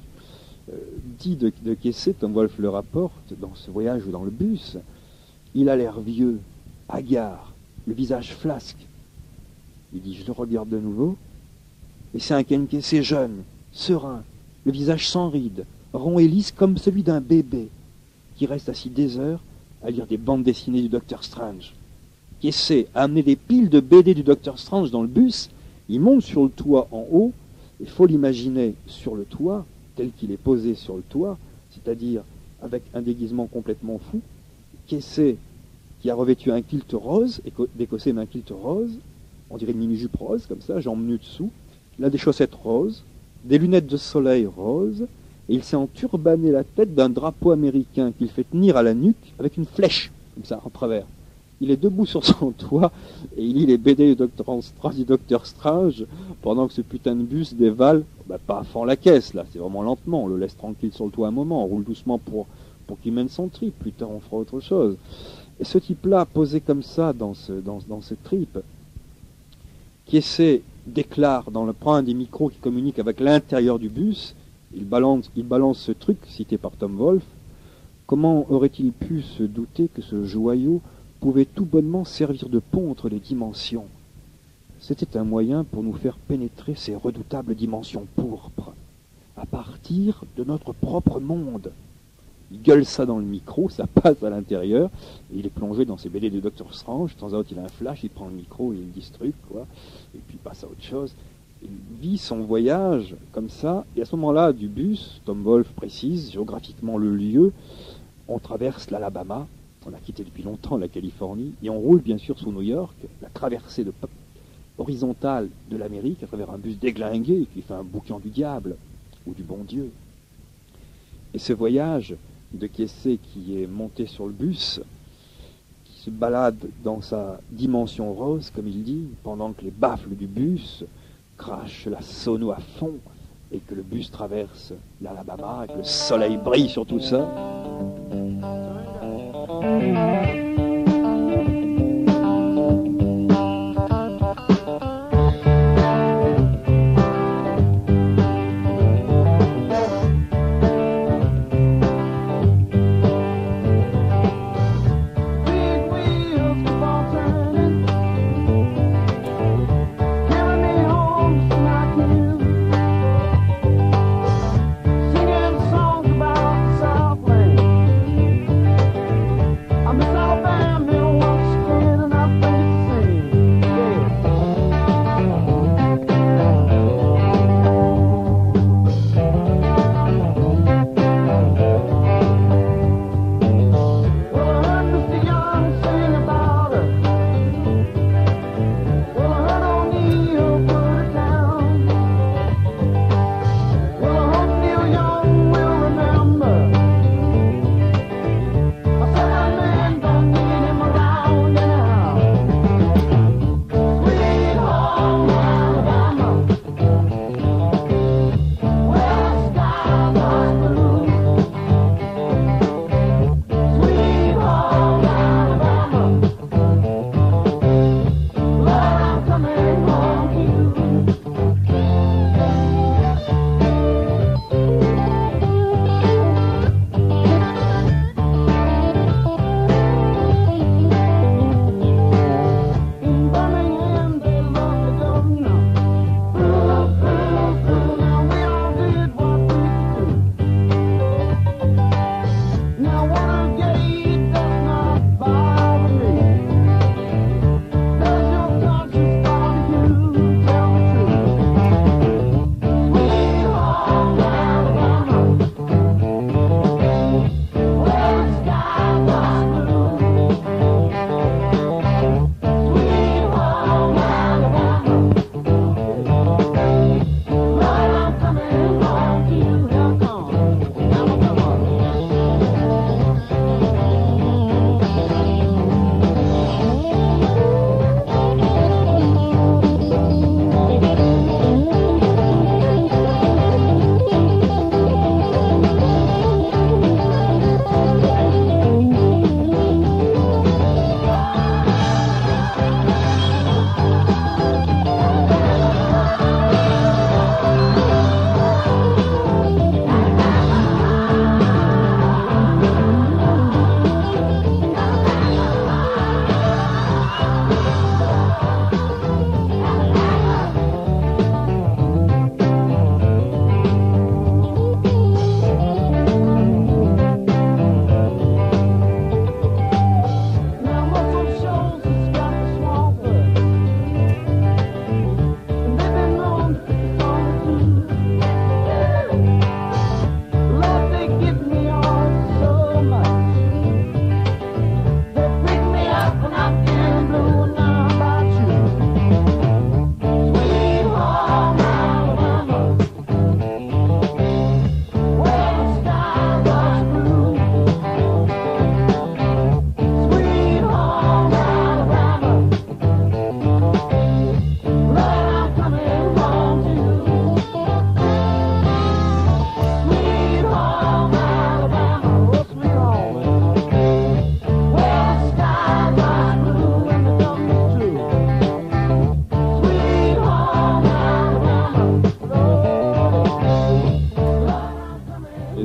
dit de Kesey, Tom Wolfe le rapporte, dans ce voyage dans le bus, il a l'air vieux, hagard, le visage flasque. Il dit, je le regarde de nouveau, et c'est un Ken Kesey jeune, serein, le visage sans rides, rond et lisse comme celui d'un bébé, qui reste assis des heures à lire des bandes dessinées du Docteur Strange. Kesey a amené des piles de BD du Docteur Strange dans le bus, il monte sur le toit en haut, il faut l'imaginer sur le toit, tel qu'il est posé sur le toit, c'est-à-dire avec un déguisement complètement fou. Kesey, qui a revêtu un kilt rose, d'Écossais mais un kilt rose, on dirait une mini-jupe rose, comme ça, jambes nues dessous, il a des chaussettes roses, des lunettes de soleil roses, et il s'est enturbané la tête d'un drapeau américain qu'il fait tenir à la nuque avec une flèche, comme ça, en travers. Il est debout sur son toit et il lit les BD du Docteur Strange pendant que ce putain de bus dévale, pas à fond la caisse là, c'est vraiment lentement, on le laisse tranquille sur le toit un moment, on roule doucement pour qu'il mène son trip, plus tard on fera autre chose. Et ce type-là, posé comme ça dans ce trip, Kesey déclare, prend un des micros qui communique avec l'intérieur du bus, il balance ce truc cité par Tom Wolfe. Comment aurait-il pu se douter que ce joyau pouvait tout bonnement servir de pont entre les dimensions? C'était un moyen pour nous faire pénétrer ces redoutables dimensions pourpres, à partir de notre propre monde. Il gueule ça dans le micro, ça passe à l'intérieur, et il est plongé dans ses BD de Doctor Strange, de temps à autre il a un flash, il prend le micro, il dit ce truc, quoi, et puis il passe à autre chose. Il vit son voyage comme ça, et à ce moment-là, du bus, Tom Wolfe précise géographiquement le lieu, on traverse l'Alabama, on a quitté depuis longtemps la Californie, et on roule bien sûr sous New York, la traversée horizontale de l'Amérique, à travers un bus déglingué qui fait un boucan du diable, ou du bon Dieu. Et ce voyage de Kesey qui est monté sur le bus, qui se balade dans sa dimension rose, comme il dit, pendant que les baffles du bus crache la sono à fond et que le bus traverse l'Alabama et que le soleil brille sur tout ça.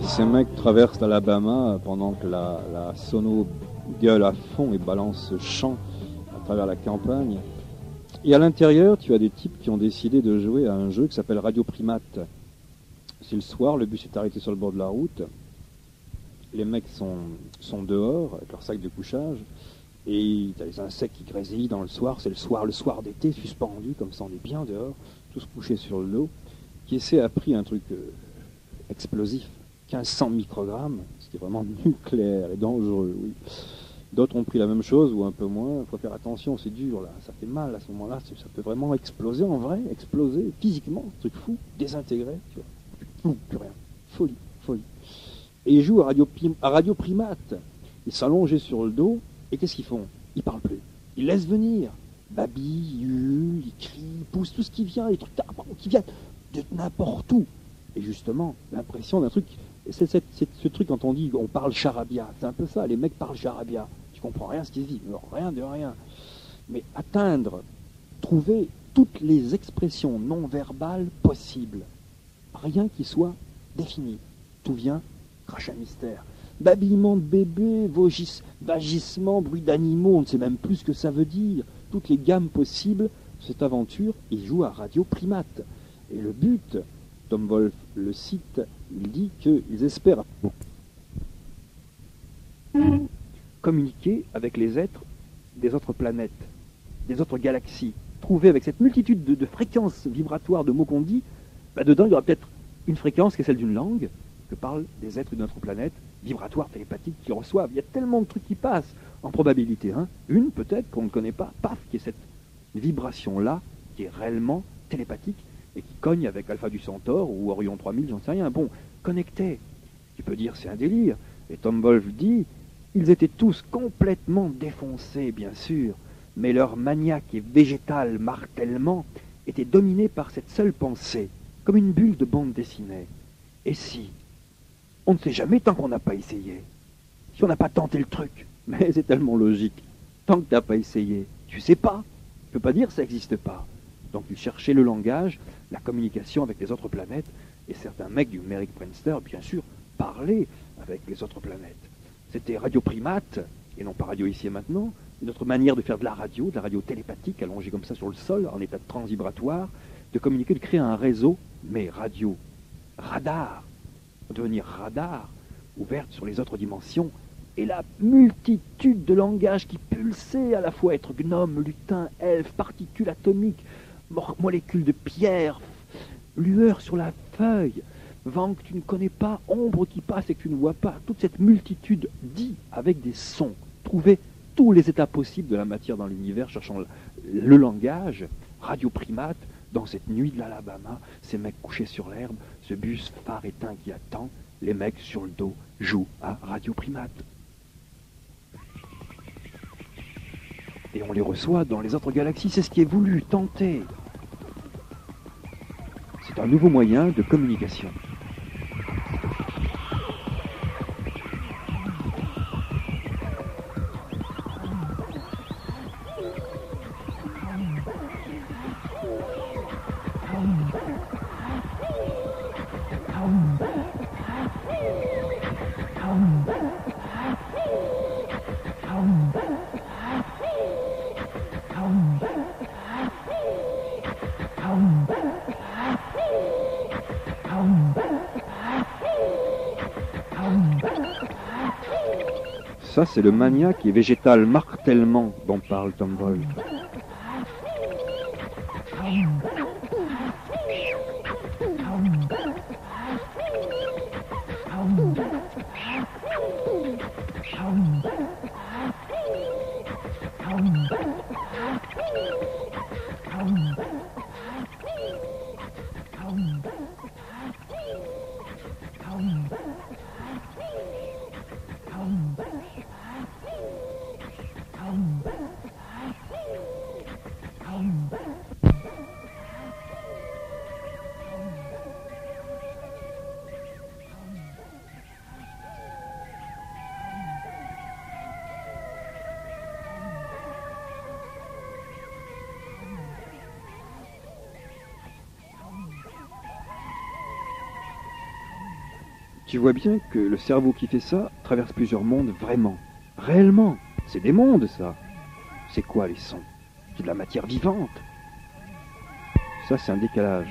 Ces mecs traversent l'Alabama pendant que la sono gueule à fond et balance ce chant à travers la campagne. Et à l'intérieur, tu as des types qui ont décidé de jouer à un jeu qui s'appelle Radio Primate. C'est le soir, le bus est arrêté sur le bord de la route. Les mecs sont dehors avec leur sac de couchage. Et tu as les insectes qui grésillent dans le soir. C'est le soir d'été, suspendu, comme ça on est bien dehors, tous couchés sur le dos. Qui essaie a pris un truc explosif, 1500 microgrammes, ce qui est vraiment nucléaire et dangereux, oui. D'autres ont pris la même chose ou un peu moins. Il faut faire attention, c'est dur là, ça fait mal à ce moment-là, ça peut vraiment exploser en vrai, exploser physiquement, truc fou, désintégré, tu vois. Plus rien, folie. Et ils jouent à Radio Primate. Ils s'allongent sur le dos, et qu'est-ce qu'ils font? Ils parlent plus. Ils laissent venir babille, hurle, il crie, il pousse, tout ce qui vient, les trucs qui viennent de n'importe où. Et justement, l'impression d'un truc, c'est ce truc quand on dit on parle charabia, c'est un peu ça, les mecs parlent charabia. Tu comprends rien à ce qu'ils disent, rien de rien. Mais atteindre, trouver toutes les expressions non verbales possibles, rien qui soit défini. Tout vient, crachat mystère. Babillement de bébés, vagissements, bruit d'animaux, on ne sait même plus ce que ça veut dire. Toutes les gammes possibles, cette aventure, il joue à Radio Primate. Et le but, Tom Wolfe le cite, il dit qu'ils espèrent communiquer avec les êtres des autres planètes, des autres galaxies. Trouver avec cette multitude de fréquences vibratoires de mots qu'on dit, dedans il y aura peut-être une fréquence qui est celle d'une langue, que parlent des êtres de notre planète, vibratoires, télépathiques, qui reçoivent. Il y a tellement de trucs qui passent en probabilité. Une peut-être qu'on ne connaît pas, paf, qui est cette vibration-là, qui est réellement télépathique, et qui cogne avec Alpha du Centaure ou Orion 3000, j'en sais rien. Bon, connectés. Tu peux dire c'est un délire. Et Tom Wolfe dit, ils étaient tous complètement défoncés, bien sûr, mais leur maniaque et végétal martèlement était dominé par cette seule pensée, comme une bulle de bande dessinée. Et si? On ne sait jamais tant qu'on n'a pas essayé. Si on n'a pas tenté le truc. Mais c'est tellement logique. Tant que tu n'as pas essayé, tu sais pas. Tu peux pas dire que ça n'existe pas. Donc il cherchait le langage, la communication avec les autres planètes, et certains mecs du Merrick Prinster, bien sûr, parlaient avec les autres planètes. C'était Radio Primate, et non pas Radio Ici et Maintenant, une autre manière de faire de la radio télépathique, allongée comme ça sur le sol, en état de transe vibratoire, de communiquer, de créer un réseau, mais radio, radar, devenir radar, ouverte sur les autres dimensions, et la multitude de langages qui pulsaient, à la fois être gnome, lutin, elfe, particules atomiques, molécules de pierre, lueur sur la feuille, vent que tu ne connais pas, ombre qui passe et que tu ne vois pas, toute cette multitude dit avec des sons, trouver tous les états possibles de la matière dans l'univers, cherchant le langage, Radio Primate, dans cette nuit de l'Alabama, ces mecs couchés sur l'herbe, ce bus phare éteint qui attend, les mecs sur le dos jouent à Radio Primate. Et on les reçoit dans les autres galaxies, c'est ce qui est voulu, tenté. C'est un nouveau moyen de communication. Ça, c'est le maniaque et végétal martèlement dont parle Tom Wolfe. Tu vois bien que le cerveau qui fait ça traverse plusieurs mondes vraiment, réellement. C'est des mondes, ça. C'est quoi les sons? C'est de la matière vivante. Ça, c'est un décalage.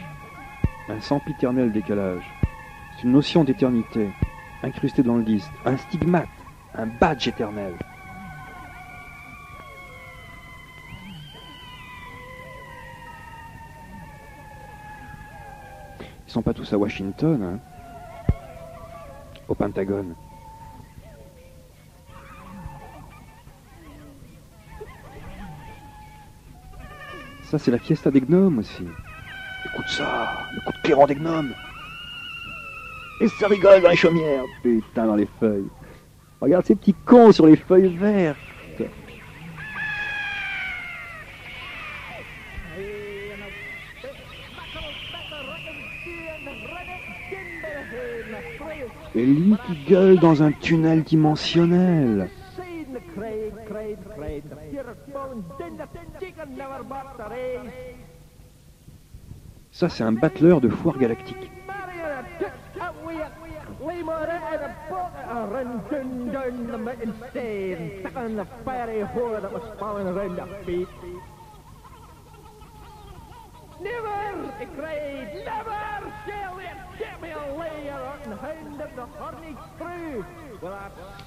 Un sempiternel décalage. C'est une notion d'éternité, incrustée dans le disque. Un stigmate, un badge éternel. Ils sont pas tous à Washington, hein, au Pentagone. Ça, c'est la fiesta des gnomes aussi. Écoute ça, le coup de clairon des gnomes. Et ça rigole dans les chaumières, putain, dans les feuilles. Regarde ces petits cons sur les feuilles vertes. Et lui qui gueule dans un tunnel dimensionnel. Ça, c'est un battleur de foire galactique.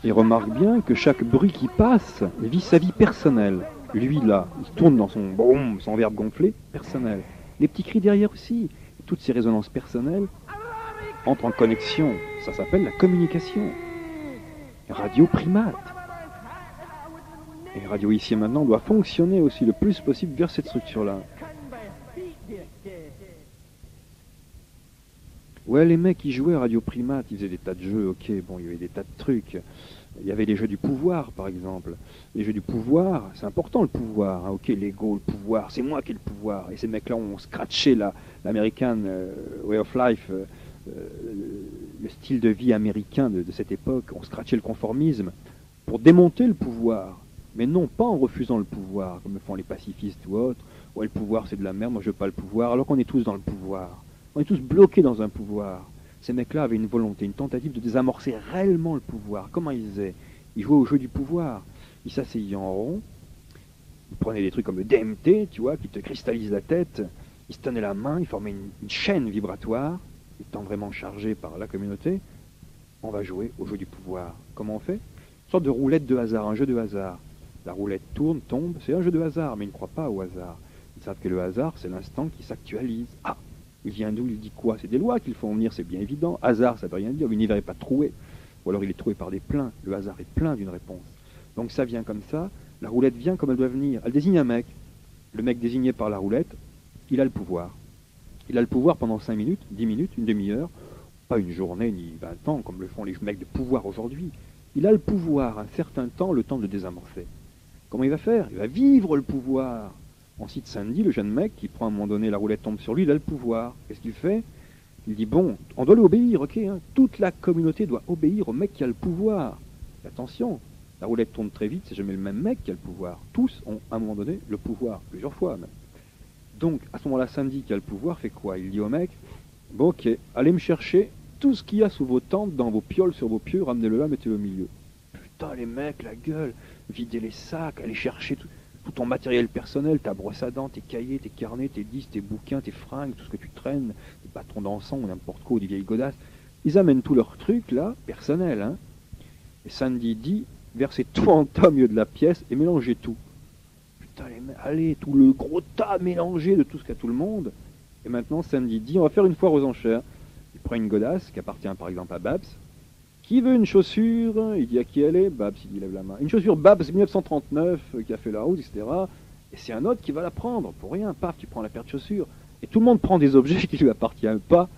Et remarque bien que chaque bruit qui passe vit sa vie personnelle. Lui là, il tourne dans son boum, son verbe gonflé, personnel. Les petits cris derrière aussi, toutes ces résonances personnelles entrent en connexion. Ça s'appelle la communication. Radio primate. Et Radio Ici et Maintenant doit fonctionner aussi le plus possible vers cette structure-là. Ouais, les mecs qui jouaient à Radio Primate, ils faisaient des tas de jeux, ok, bon, il y avait des tas de trucs. Il y avait les jeux du pouvoir, par exemple. Les jeux du pouvoir, c'est important le pouvoir, hein, ok, l'ego, le pouvoir, c'est moi qui ai le pouvoir. Et ces mecs-là ont scratché l'American way of life, le style de vie américain de cette époque, ont scratché le conformisme pour démonter le pouvoir. Mais non, pas en refusant le pouvoir, comme le font les pacifistes ou autres. Ouais, le pouvoir c'est de la merde, moi je veux pas le pouvoir, alors qu'on est tous dans le pouvoir. On est tous bloqués dans un pouvoir. Ces mecs-là avaient une volonté, une tentative de désamorcer réellement le pouvoir. Comment ils faisaient? Ils jouaient au jeu du pouvoir. Ils s'asseyaient en rond, ils prenaient des trucs comme le DMT, tu vois, qui te cristallise la tête, ils se tenaient la main, ils formaient une chaîne vibratoire, étant vraiment chargés par la communauté. On va jouer au jeu du pouvoir. Comment on fait? Une sorte de roulette de hasard, un jeu de hasard. La roulette tourne, tombe, c'est un jeu de hasard, mais ils ne croient pas au hasard. Ils savent que le hasard, c'est l'instant qui s'actualise. Ah, il vient d'où? Il dit quoi? C'est des lois qu'il faut en venir, c'est bien évident. Hasard, ça ne veut rien dire. L'univers n'est pas troué. Ou alors il est troué par des pleins. Le hasard est plein d'une réponse. Donc ça vient comme ça. La roulette vient comme elle doit venir. Elle désigne un mec. Le mec désigné par la roulette, il a le pouvoir. Il a le pouvoir pendant 5 minutes, 10 minutes, une demi-heure. Pas une journée ni 20 ans, comme le font les mecs de pouvoir aujourd'hui. Il a le pouvoir, un certain temps, le temps de désamorcer. Comment il va faire? Il va vivre le pouvoir. On cite Sandy, le jeune mec, qui prend à un moment donné, la roulette tombe sur lui, il a le pouvoir. Qu'est-ce qu'il fait? Il dit, bon, on doit lui obéir, ok, hein. Toute la communauté doit obéir au mec qui a le pouvoir. Et attention, la roulette tourne très vite, c'est jamais le même mec qui a le pouvoir. Tous ont, à un moment donné, le pouvoir, plusieurs fois même. Donc, à ce moment-là, Sandy, qui a le pouvoir, fait quoi? Il dit au mec, bon, ok, allez me chercher tout ce qu'il y a sous vos tentes, dans vos pioles, sur vos pieux, ramenez-le là, mettez-le au milieu. Putain, les mecs, la gueule, videz les sacs, allez chercher tout ton matériel personnel, ta brosse à dents, tes cahiers, tes carnets, tes disques, tes bouquins, tes fringues, tout ce que tu traînes, tes bâtons d'encens ou n'importe quoi, ou des vieilles godasses. Ils amènent tous leurs trucs, là, personnels, hein. Et Sandy dit, versez tout en tas au milieu de la pièce et mélangez tout. Putain, les mecs, allez, tout le gros tas mélangé de tout ce qu'a tout le monde. Et maintenant, Sandy dit, on va faire une foire aux enchères. Il prend une godasse qui appartient par exemple à Babs. Qui veut une chaussure? Il dit à qui elle est? Babs, il lève la main. Une chaussure Babs 1939 qui a fait la route, etc. Et c'est un autre qui va la prendre. Pour rien, paf, tu prends la paire de chaussures. Et tout le monde prend des objets qui ne lui appartiennent pas.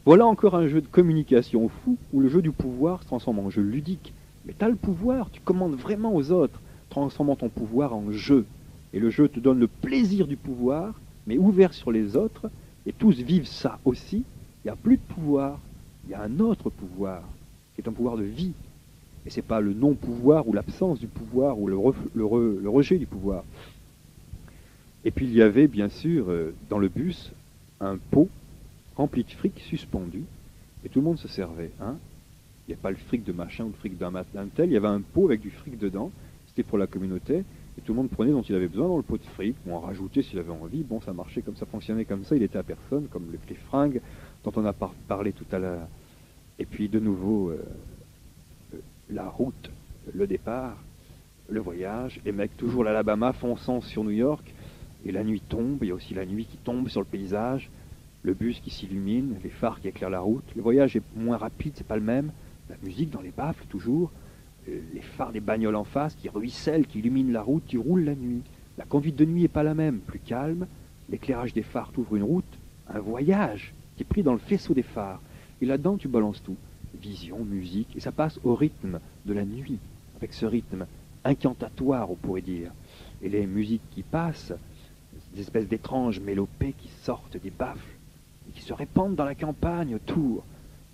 Voilà encore un jeu de communication fou où le jeu du pouvoir se transforme en jeu ludique. Mais tu as le pouvoir, tu commandes vraiment aux autres, transformant ton pouvoir en jeu. Et le jeu te donne le plaisir du pouvoir, mais ouvert sur les autres. Et tous vivent ça aussi. Il n'y a plus de pouvoir, il y a un autre pouvoir. C'est un pouvoir de vie. Et c'est pas le non-pouvoir ou l'absence du pouvoir ou le rejet du pouvoir. Et puis il y avait bien sûr dans le bus un pot rempli de fric suspendu et tout le monde se servait. Hein. Il n'y a pas le fric de machin ou le fric d'un tel, il y avait un pot avec du fric dedans, c'était pour la communauté et tout le monde prenait dont il avait besoin dans le pot de fric ou en rajoutait s'il avait envie. Bon, ça marchait comme ça, fonctionnait comme ça, il était à personne, comme les fringues dont on a parlé tout à l'heure. Et puis de nouveau, la route, le départ, le voyage, les mecs toujours l'Alabama fonçant sur New York, et la nuit tombe, il y a aussi la nuit qui tombe sur le paysage, le bus qui s'illumine, les phares qui éclairent la route, le voyage est moins rapide, c'est pas le même, la musique dans les baffles toujours, les phares des bagnoles en face qui ruissellent, qui illuminent la route, qui roulent la nuit. La conduite de nuit est pas la même, plus calme, l'éclairage des phares t'ouvre une route, un voyage qui est pris dans le faisceau des phares. Et là-dedans, tu balances tout. Vision, musique, et ça passe au rythme de la nuit, avec ce rythme incantatoire, on pourrait dire. Et les musiques qui passent, des espèces d'étranges mélopées qui sortent des baffles, et qui se répandent dans la campagne autour.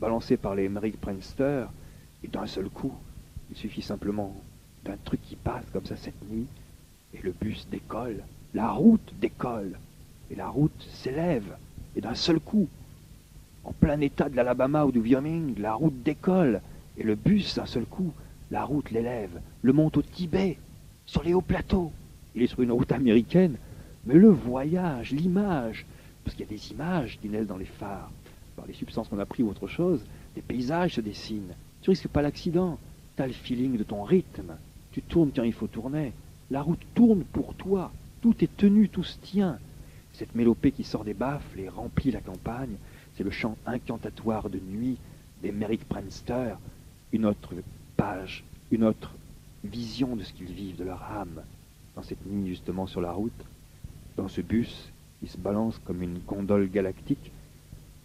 balancé par les Merrick Pranksters, et d'un seul coup, il suffit simplement d'un truc qui passe comme ça cette nuit, et le bus décolle, la route décolle, et la route s'élève, et d'un seul coup, en plein état de l'Alabama ou du Wyoming, la route décolle, et le bus, d'un seul coup, la route l'élève, le monte au Tibet, sur les hauts plateaux. Il est sur une route américaine, mais le voyage, l'image, parce qu'il y a des images qui naissent dans les phares, par les substances qu'on a prises ou autre chose, des paysages se dessinent. Tu risques pas l'accident, tu as le feeling de ton rythme, tu tournes quand il faut tourner, la route tourne pour toi, tout est tenu, tout se tient. Cette mélopée qui sort des baffles et remplit la campagne, c'est le chant incantatoire de nuit des Merrick Pranksters, une autre page, une autre vision de ce qu'ils vivent, de leur âme, dans cette nuit justement sur la route, dans ce bus qui se balance comme une gondole galactique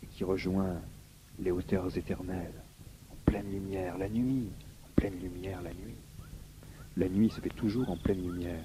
et qui rejoint les hauteurs éternelles, en pleine lumière, la nuit, en pleine lumière, la nuit. La nuit se fait toujours en pleine lumière.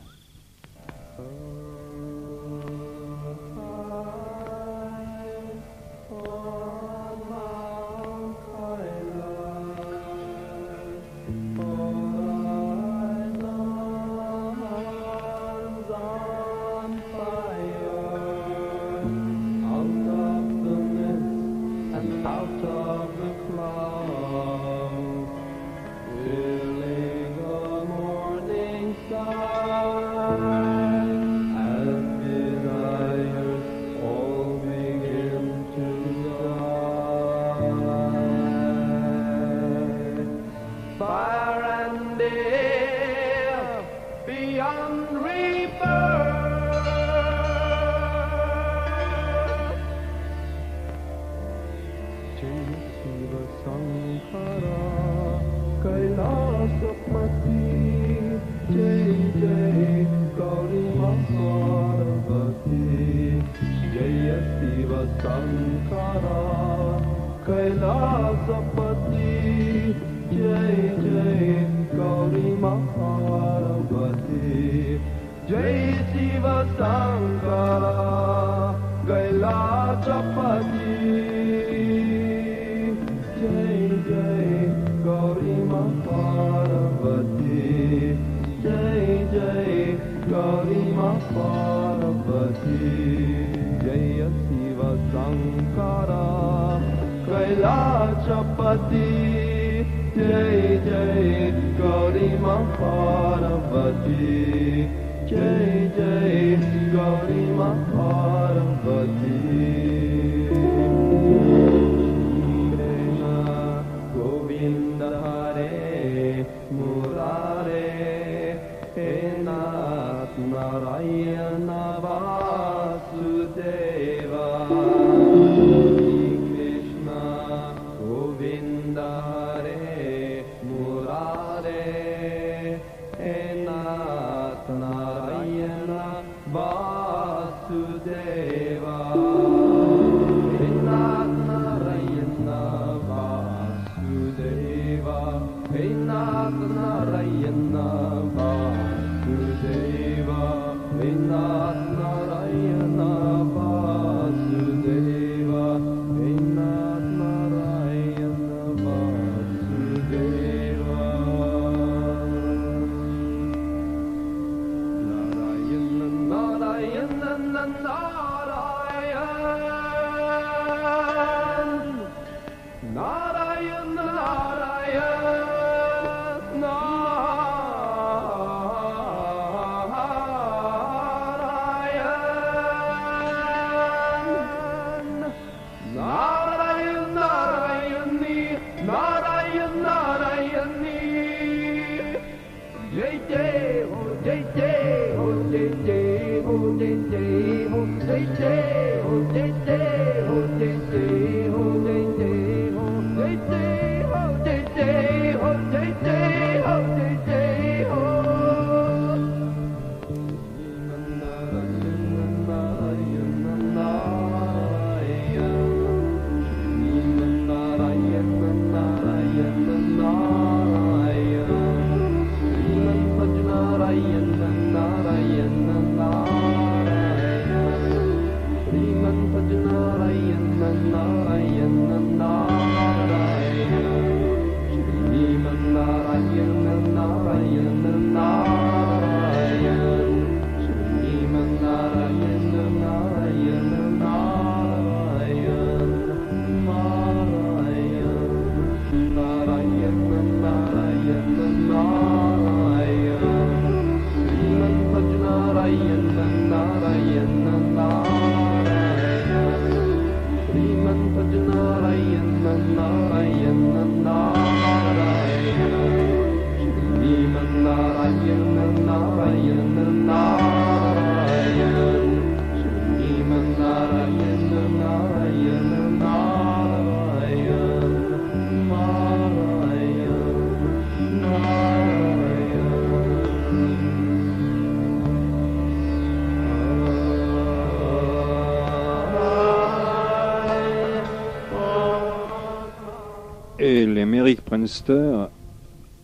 Et les Merrick Pranksters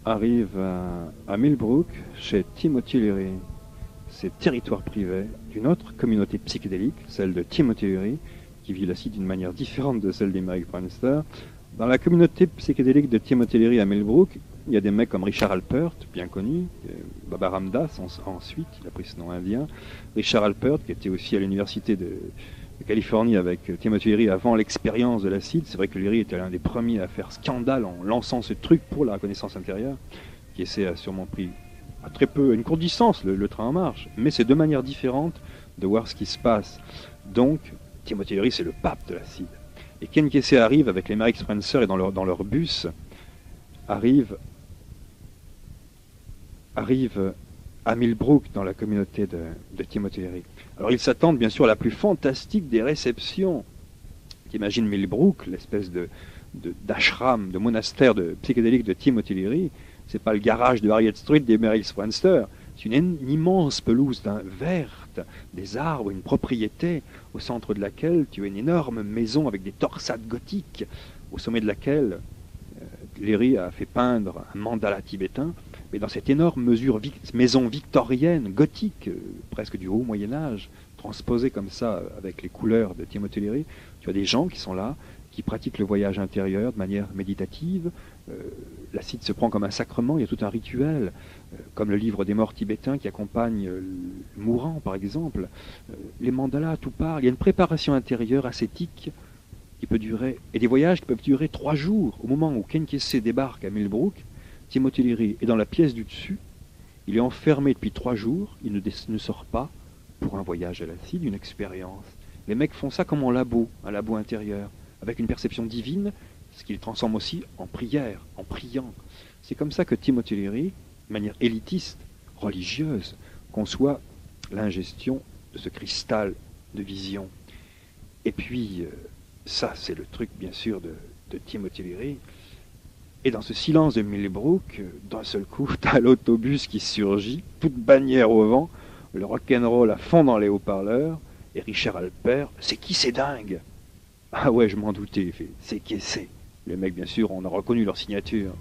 arrivent à Millbrook chez Timothy Leary. C'est territoire privé d'une autre communauté psychédélique, celle de Timothy Leary, qui vit la cite d'une manière différente de celle des Merrick Pranksters. Dans la communauté psychédélique de Timothy Leary à Millbrook, il y a des mecs comme Richard Alpert, bien connu, Baba Ramdas ensuite, il a pris ce nom indien, Richard Alpert qui était aussi à l'université de Californie avec Timothy Leary avant l'expérience de l'acide. C'est vrai que Leary était l'un des premiers à faire scandale en lançant ce truc pour la reconnaissance intérieure, qui essaie a sûrement pris à très peu, une courte distance, le train en marche, mais c'est deux manières différentes de voir ce qui se passe. Donc, Timothy Leary, c'est le pape de l'acide. Et Ken Kesey arrive avec les Merrick Pranksters et dans leur bus, arrive à Millbrook dans la communauté de Timothy Leary. Alors ils s'attendent bien sûr à la plus fantastique des réceptions. T'imagines Millbrook, l'espèce d'ashram, de monastère de psychédélique de Timothy Leary, c'est pas le garage de Harriet Street des Merrick Pranksters, c'est une immense pelouse verte, des arbres, une propriété au centre de laquelle tu as une énorme maison avec des torsades gothiques, au sommet de laquelle Leary a fait peindre un mandala tibétain. Mais dans cette énorme maison victorienne, gothique, presque du haut Moyen-Âge, transposée comme ça avec les couleurs de Timothy Leary, tu as des gens qui sont là, qui pratiquent le voyage intérieur de manière méditative. L'acide se prend comme un sacrement, il y a tout un rituel, comme le livre des morts tibétains qui accompagne le mourant, par exemple. Les mandalas, tout part. Il y a une préparation intérieure ascétique qui peut durer, et des voyages qui peuvent durer 3 jours. Au moment où Ken Kesey débarque à Millbrook, Timothy Leary est dans la pièce du dessus, il est enfermé depuis 3 jours, il ne sort pas pour un voyage à l'acide, une expérience. Les mecs font ça comme en labo, un labo intérieur, avec une perception divine, ce qui les transforme aussi en prière, en priant. C'est comme ça que Timothy Leary, de manière élitiste, religieuse, conçoit l'ingestion de ce cristal de vision. Et puis, ça c'est le truc bien sûr de Timothy Leary. Et dans ce silence de Millbrook, d'un seul coup, t'as l'autobus qui surgit, toute bannière au vent, le rock'n'roll à fond dans les haut-parleurs, et Richard Alpert, c'est qui ces dingues? Ah ouais, je m'en doutais, il fait, c'est Kesey. Les mecs, bien sûr, on a reconnu leur signature.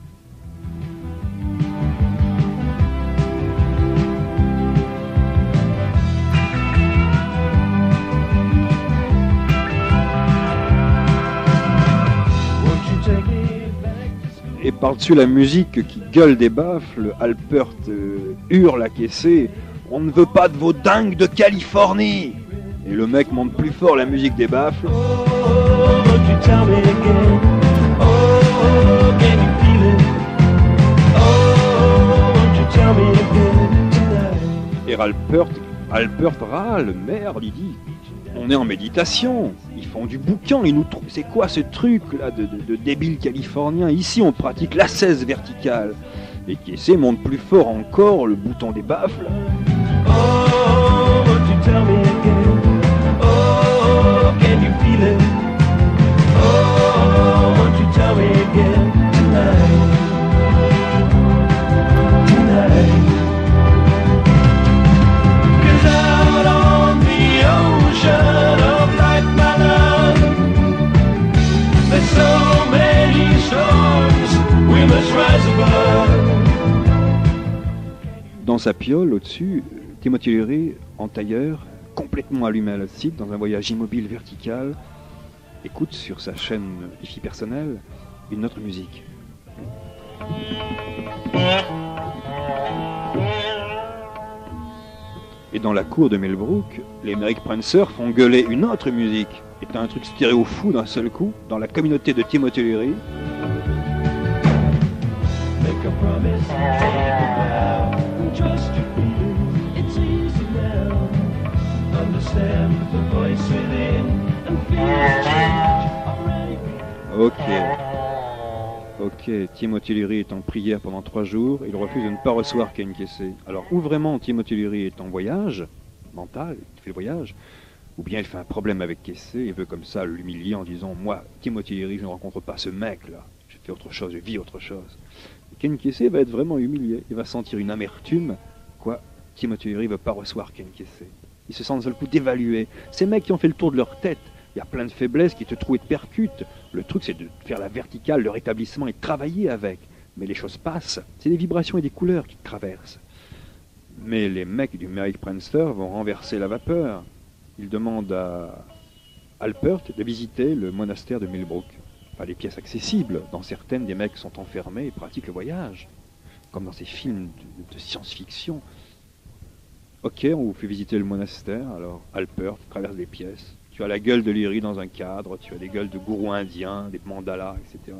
Et par-dessus la musique qui gueule des baffles, Alpert hurle à Kesey, « On ne veut pas de vos dingues de Californie !» Et le mec monte plus fort la musique des baffles. Et Alpert râle, merde, il dit, on est en méditation, ils font du boucan, ils nous trouvent, c'est quoi ce truc là de débile californien? Ici on pratique l'ascèse verticale. Et Kesey monte plus fort encore le bouton des baffles. Dans sa piole, au-dessus, Timothy Leary, en tailleur, complètement allumé à l'acide, dans un voyage immobile vertical, écoute sur sa chaîne hi-fi personnelle une autre musique. Et dans la cour de Millbrook, les Merrick Pranksters font gueuler une autre musique. Et t'as un truc stéréo fou d'un seul coup, dans la communauté de Timothy Leary. Make a promise, take a vow, trust your feeling, it's easy now. Understand the voice within and feel change already. Ok, Timothy Leary est en prière pendant 3 jours, il refuse de ne pas recevoir Ken Kesey. Alors, ou vraiment Timothy Leary est en voyage mental, il fait le voyage, ou bien il fait un problème avec Kesey et veut comme ça l'humilier en disant « Moi, Timothy Leary, je ne rencontre pas ce mec-là, je fais autre chose, je vis autre chose. » Ken Kesey va être vraiment humilié, il va sentir une amertume, quoi, Timothy Leary ne veut pas recevoir Ken Kesey. Il se sent d'un seul coup dévalué. Ces mecs qui ont fait le tour de leur tête, il y a plein de faiblesses qui te trouent et te percutent. Le truc, c'est de faire la verticale, le rétablissement et de travailler avec. Mais les choses passent. C'est des vibrations et des couleurs qui te traversent. Mais les mecs du Merrick Prancer vont renverser la vapeur. Ils demandent à Alpert de visiter le monastère de Millbrook. Enfin, les pièces accessibles. Dans certaines, des mecs sont enfermés et pratiquent le voyage. Comme dans ces films de science-fiction. Ok, on vous fait visiter le monastère. Alors, Alpert traverse les pièces. Tu as la gueule de Leary dans un cadre, tu as des gueules de gourous indiens, des mandalas, etc.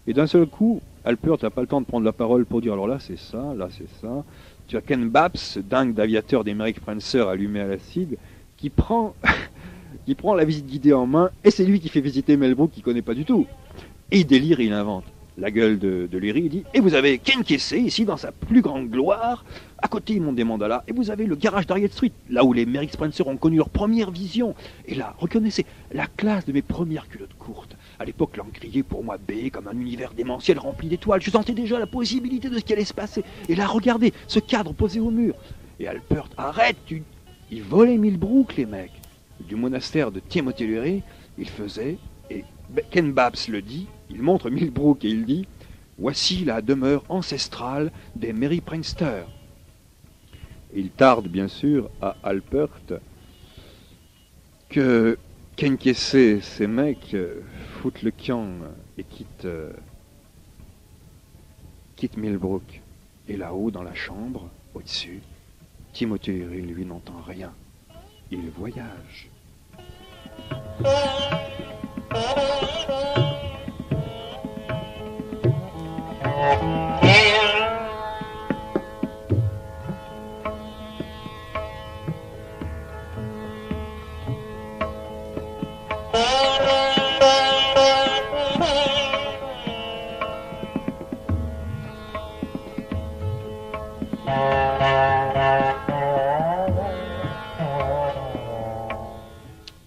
Et d'un seul coup, Alpert n'a pas le temps de prendre la parole pour dire alors là c'est ça, là c'est ça. Tu as Ken Babs, ce dingue d'aviateur des Merrick Prancer allumé à l'acide, qui prend la visite guidée en main, et c'est lui qui fait visiter Millbrook qui ne connaît pas du tout. Et il délire et il invente. La gueule de Leary, il dit « Et vous avez Ken Kesey ici dans sa plus grande gloire, à côté il monte des mandalas, et vous avez le garage d'Harriet Street, là où les Merrick Spencer ont connu leur première vision. Et là, reconnaissez, la classe de mes premières culottes courtes. À l'époque, l'on criait pour moi B comme un univers démentiel rempli d'étoiles. Je sentais déjà la possibilité de ce qui allait se passer. Et là, regardez, ce cadre posé au mur. Et Alpert, arrête, ils volaient Millbrook, les mecs. Du monastère de Timothy Leary, ils faisaient, et Ken Babs le dit, il montre Millbrook et il dit « Voici la demeure ancestrale des Merrick Prancer. » Il tarde bien sûr à Alpert que Ken Kesey, ces mecs, foutent le camp et quittent Millbrook. Et là-haut, dans la chambre, au-dessus, Timothy Leary, lui, n'entend rien. Il voyage.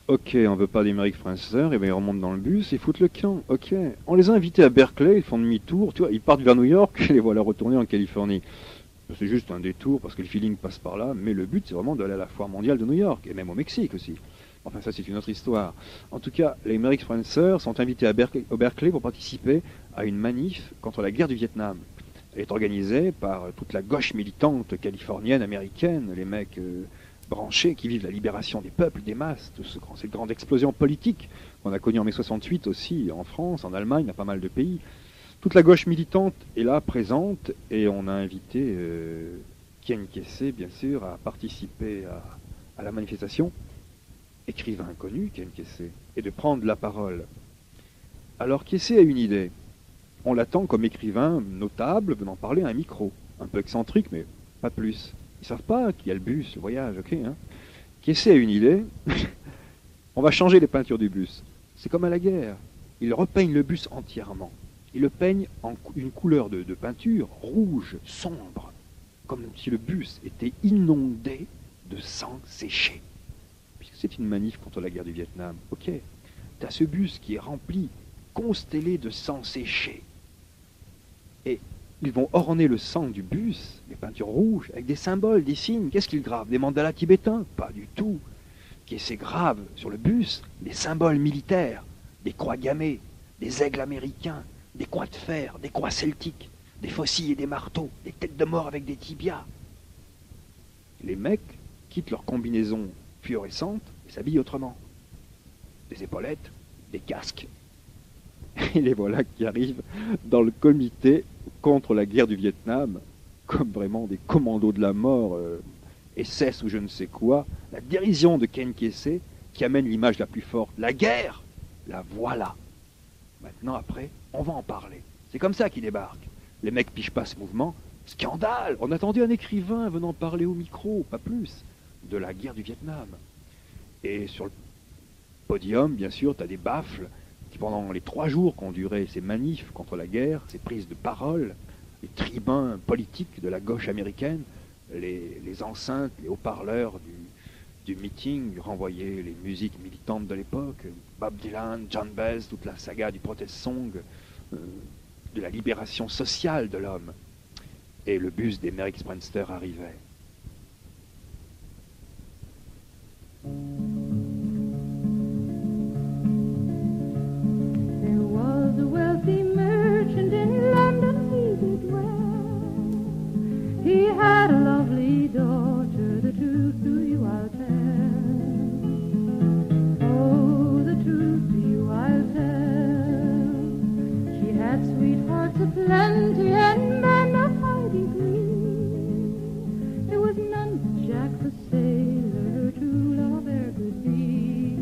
Ok, on veut pas des Merrick Prancer, et bien ils remontent dans le bus et foutent le camp. Ok, on les a invités à Berkeley, ils font demi-tour, tu vois, ils partent vers New York et les voilà retourner en Californie. C'est juste un détour parce que le feeling passe par là, mais le but c'est vraiment d'aller à la foire mondiale de New York, et même au Mexique aussi. Enfin ça c'est une autre histoire. En tout cas, les Merrick Prancer sont invités à Berkeley pour participer à une manif contre la guerre du Vietnam. Elle est organisée par toute la gauche militante californienne, américaine, les mecs branchés qui vivent la libération des peuples, des masses, cette grande explosion politique qu'on a connue en mai 68 aussi, en France, en Allemagne, dans pas mal de pays. Toute la gauche militante est là, présente, et on a invité Ken Kesey, bien sûr, à participer à la manifestation, écrivain inconnu, Ken Kesey, et de prendre la parole. Alors Kesey a une idée. On l'attend comme écrivain notable venant parler à un micro, un peu excentrique, mais pas plus. Ils savent pas qu'il y a le bus, le voyage, ok, hein. Kesey a une idée. On va changer les peintures du bus. C'est comme à la guerre. Il repeigne le bus entièrement. Il le peigne en une couleur de peinture rouge, sombre, comme si le bus était inondé de sang séché. Puisque c'est une manif contre la guerre du Vietnam. Ok, t'as ce bus qui est rempli, constellé de sang séché. Et ils vont orner le sang du bus, les peintures rouges, avec des symboles, des signes. Qu'est-ce qu'ils gravent? Des mandalas tibétains? Pas du tout. Qu'est-ce qu'ils gravent sur le bus? Des symboles militaires, des croix gammées, des aigles américains, des croix de fer, des croix celtiques, des faucilles et des marteaux, des têtes de mort avec des tibias. Les mecs quittent leur combinaison fluorescente et s'habillent autrement. Des épaulettes, des casques. Et les voilà qui arrivent dans le comité contre la guerre du Vietnam, comme vraiment des commandos de la mort, SS ou je ne sais quoi, la dérision de Ken Kesey qui amène l'image la plus forte. La guerre, la voilà. Maintenant, après, on va en parler. C'est comme ça qu'ils débarquent. Les mecs pichent pas ce mouvement. Scandale! On attendait un écrivain venant parler au micro, pas plus, de la guerre du Vietnam. Et sur le podium, bien sûr, tu as des baffles qui pendant les 3 jours qu'ont duré ces manifs contre la guerre, ces prises de parole, les tribuns politiques de la gauche américaine, les enceintes, les haut-parleurs du meeting renvoyaient les musiques militantes de l'époque, Bob Dylan, John Baez, toute la saga du protest song, de la libération sociale de l'homme. Et le bus des Merrick Spencer arrivait. There was a wealthy merchant in London, he did well. He had a lovely daughter, the truth to you I'll tell. Oh, the truth to you I'll tell. She had sweethearts aplenty and men of high degree. There was none but Jack the sailor, her true love e'er could be.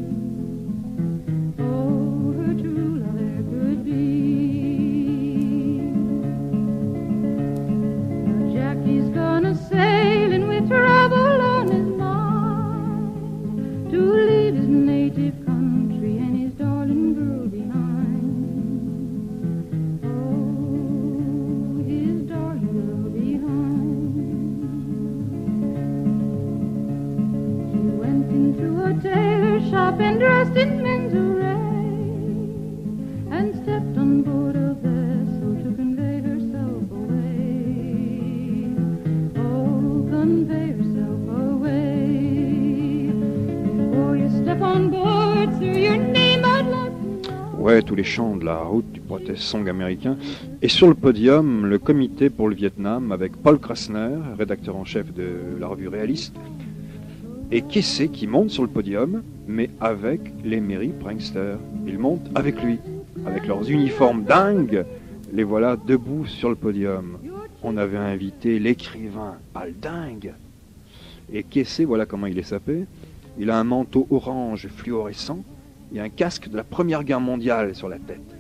Oh, her true love e'er could be. Now Jackie's gone a-sailing with trouble on his mind, to leave his native country and his darling girl behind. Oh, his darling girl behind. He went into a tailor shop and dressed in men's array, and stepped on board a vessel to convey herself away. Oh, convey herself away. Before you step on board, sir, your name I'd like to know. Ouais, tous les chants de la route du protest song américain. Et sur le podium, le comité pour le Vietnam avec Paul Krassner, rédacteur en chef de la revue Réaliste, et Kesey qui monte sur le podium, mais avec les Merry Pranksters. Ils montent avec lui, avec leurs uniformes dingues. Les voilà debout sur le podium. On avait invité l'écrivain Al Dingue. Et Kesey, voilà comment il est sapé. Il a un manteau orange fluorescent et un casque de la Première Guerre mondiale sur la tête.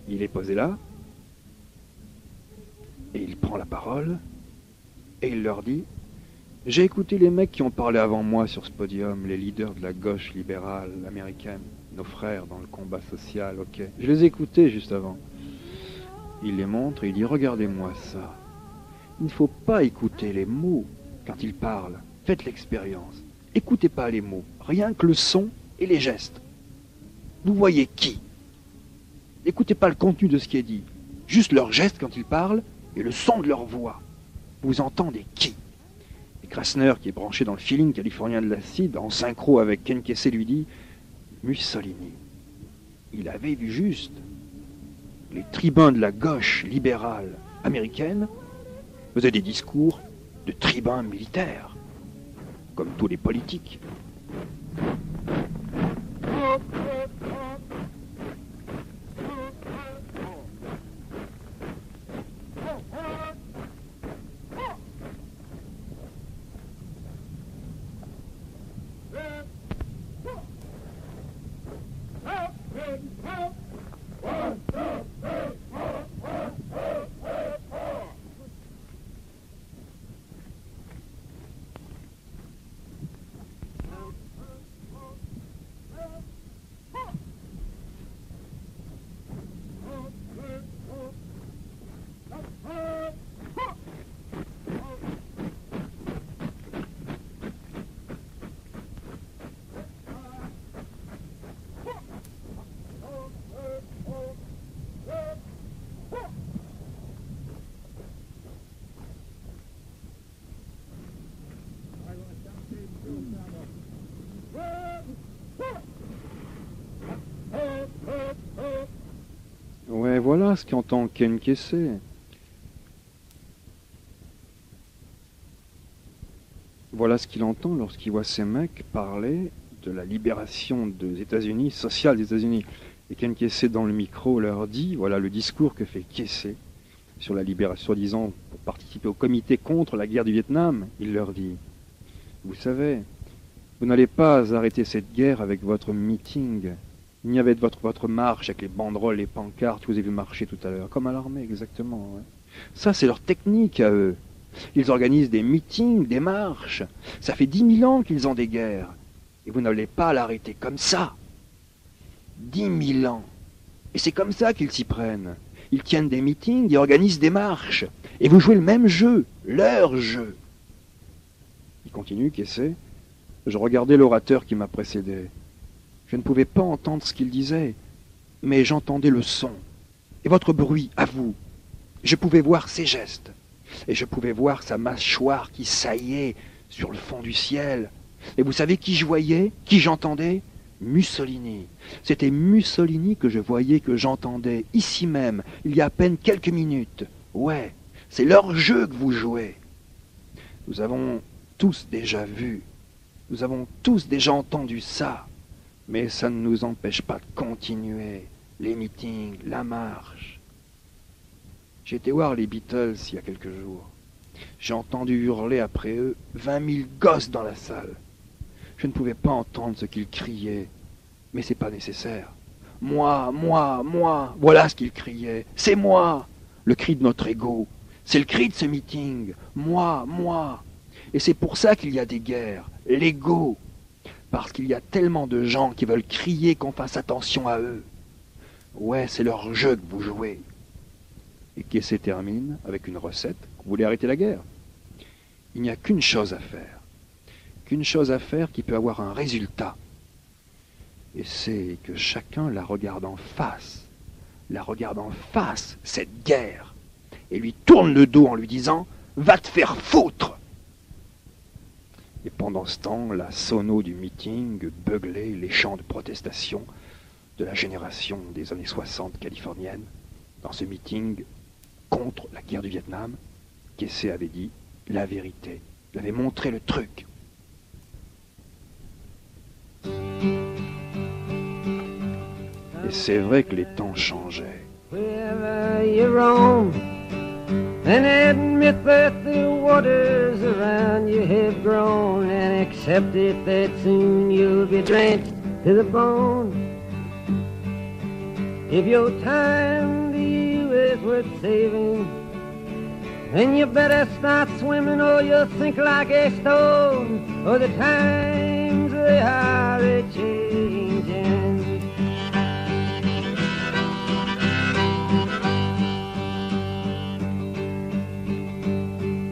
Il est posé là, et il prend la parole, et il leur dit: j'ai écouté les mecs qui ont parlé avant moi sur ce podium, les leaders de la gauche libérale américaine, nos frères dans le combat social, ok. Je les ai écoutés juste avant. Il les montre et il dit: regardez-moi ça. Il ne faut pas écouter les mots quand ils parlent. Faites l'expérience. Écoutez pas les mots, rien que le son et les gestes. Vous voyez qui? N'écoutez pas le contenu de ce qui est dit, juste leurs gestes quand ils parlent et le son de leur voix. Vous entendez qui? Et Krassner, qui est branché dans le feeling californien de l'acide, en synchro avec Ken Kesey, lui dit: Mussolini, il avait vu juste. Les tribuns de la gauche libérale américaine faisaient des discours de tribuns militaires, comme tous les politiques. Ouais, voilà ce qu'entend Ken Kesey. Voilà ce qu'il entend lorsqu'il voit ces mecs parler de la libération des États-Unis, sociale des États-Unis. Et Ken Kesey, dans le micro, leur dit, voilà le discours que fait Kesey sur la libération, soi-disant pour participer au comité contre la guerre du Vietnam. Il leur dit: vous savez, vous n'allez pas arrêter cette guerre avec votre meeting, ni avec votre marche, avec les banderoles, les pancartes que vous avez vu marcher tout à l'heure, comme à l'armée exactement. Ouais. Ça, c'est leur technique à eux. Ils organisent des meetings, des marches. Ça fait 10 000 ans qu'ils ont des guerres. Et vous n'allez pas l'arrêter comme ça. 10 000 ans. Et c'est comme ça qu'ils s'y prennent. Ils tiennent des meetings, ils organisent des marches. Et vous jouez le même jeu, leur jeu. Il continue, qu'est-ce? Je regardais l'orateur qui m'a précédé. Je ne pouvais pas entendre ce qu'il disait, mais j'entendais le son. Et votre bruit, à vous. Je pouvais voir ses gestes. Et je pouvais voir sa mâchoire qui saillait sur le fond du ciel. Et vous savez qui je voyais, qui j'entendais? Mussolini. C'était Mussolini que je voyais, que j'entendais, ici même, il y a à peine quelques minutes. Ouais, c'est leur jeu que vous jouez. Nous avons tous déjà vu, nous avons tous déjà entendu ça, mais ça ne nous empêche pas de continuer les meetings, la marche. J'ai été voir les Beatles il y a quelques jours. J'ai entendu hurler après eux 20 000 gosses dans la salle. Je ne pouvais pas entendre ce qu'ils criaient, mais c'est pas nécessaire. Moi, voilà ce qu'ils criaient. C'est moi, le cri de notre ego. C'est le cri de ce meeting. Moi. Et c'est pour ça qu'il y a des guerres, l'ego. Parce qu'il y a tellement de gens qui veulent crier qu'on fasse attention à eux. Ouais, c'est leur jeu que vous jouez. Et qui se termine avec une recette. Vous voulez arrêter la guerre? Il n'y a qu'une chose à faire. Qu'une chose à faire qui peut avoir un résultat. Et c'est que chacun la regarde en face, cette guerre, et lui tourne le dos en lui disant « Va te faire foutre !» Et pendant ce temps, la sono du meeting beuglait les chants de protestation de la génération des années 60 californienne. Dans ce meeting contre la guerre du Vietnam, Kessé avait dit la vérité, il avait montré le truc. Et c'est vrai que les temps changeaient. Wherever you roam, and admit that the waters around you have grown, and accept it that soon you'll be drenched to the bone. If your time to you is worth saving, then you better start swimming or you'll sink like a stone, or the times they are a-changing.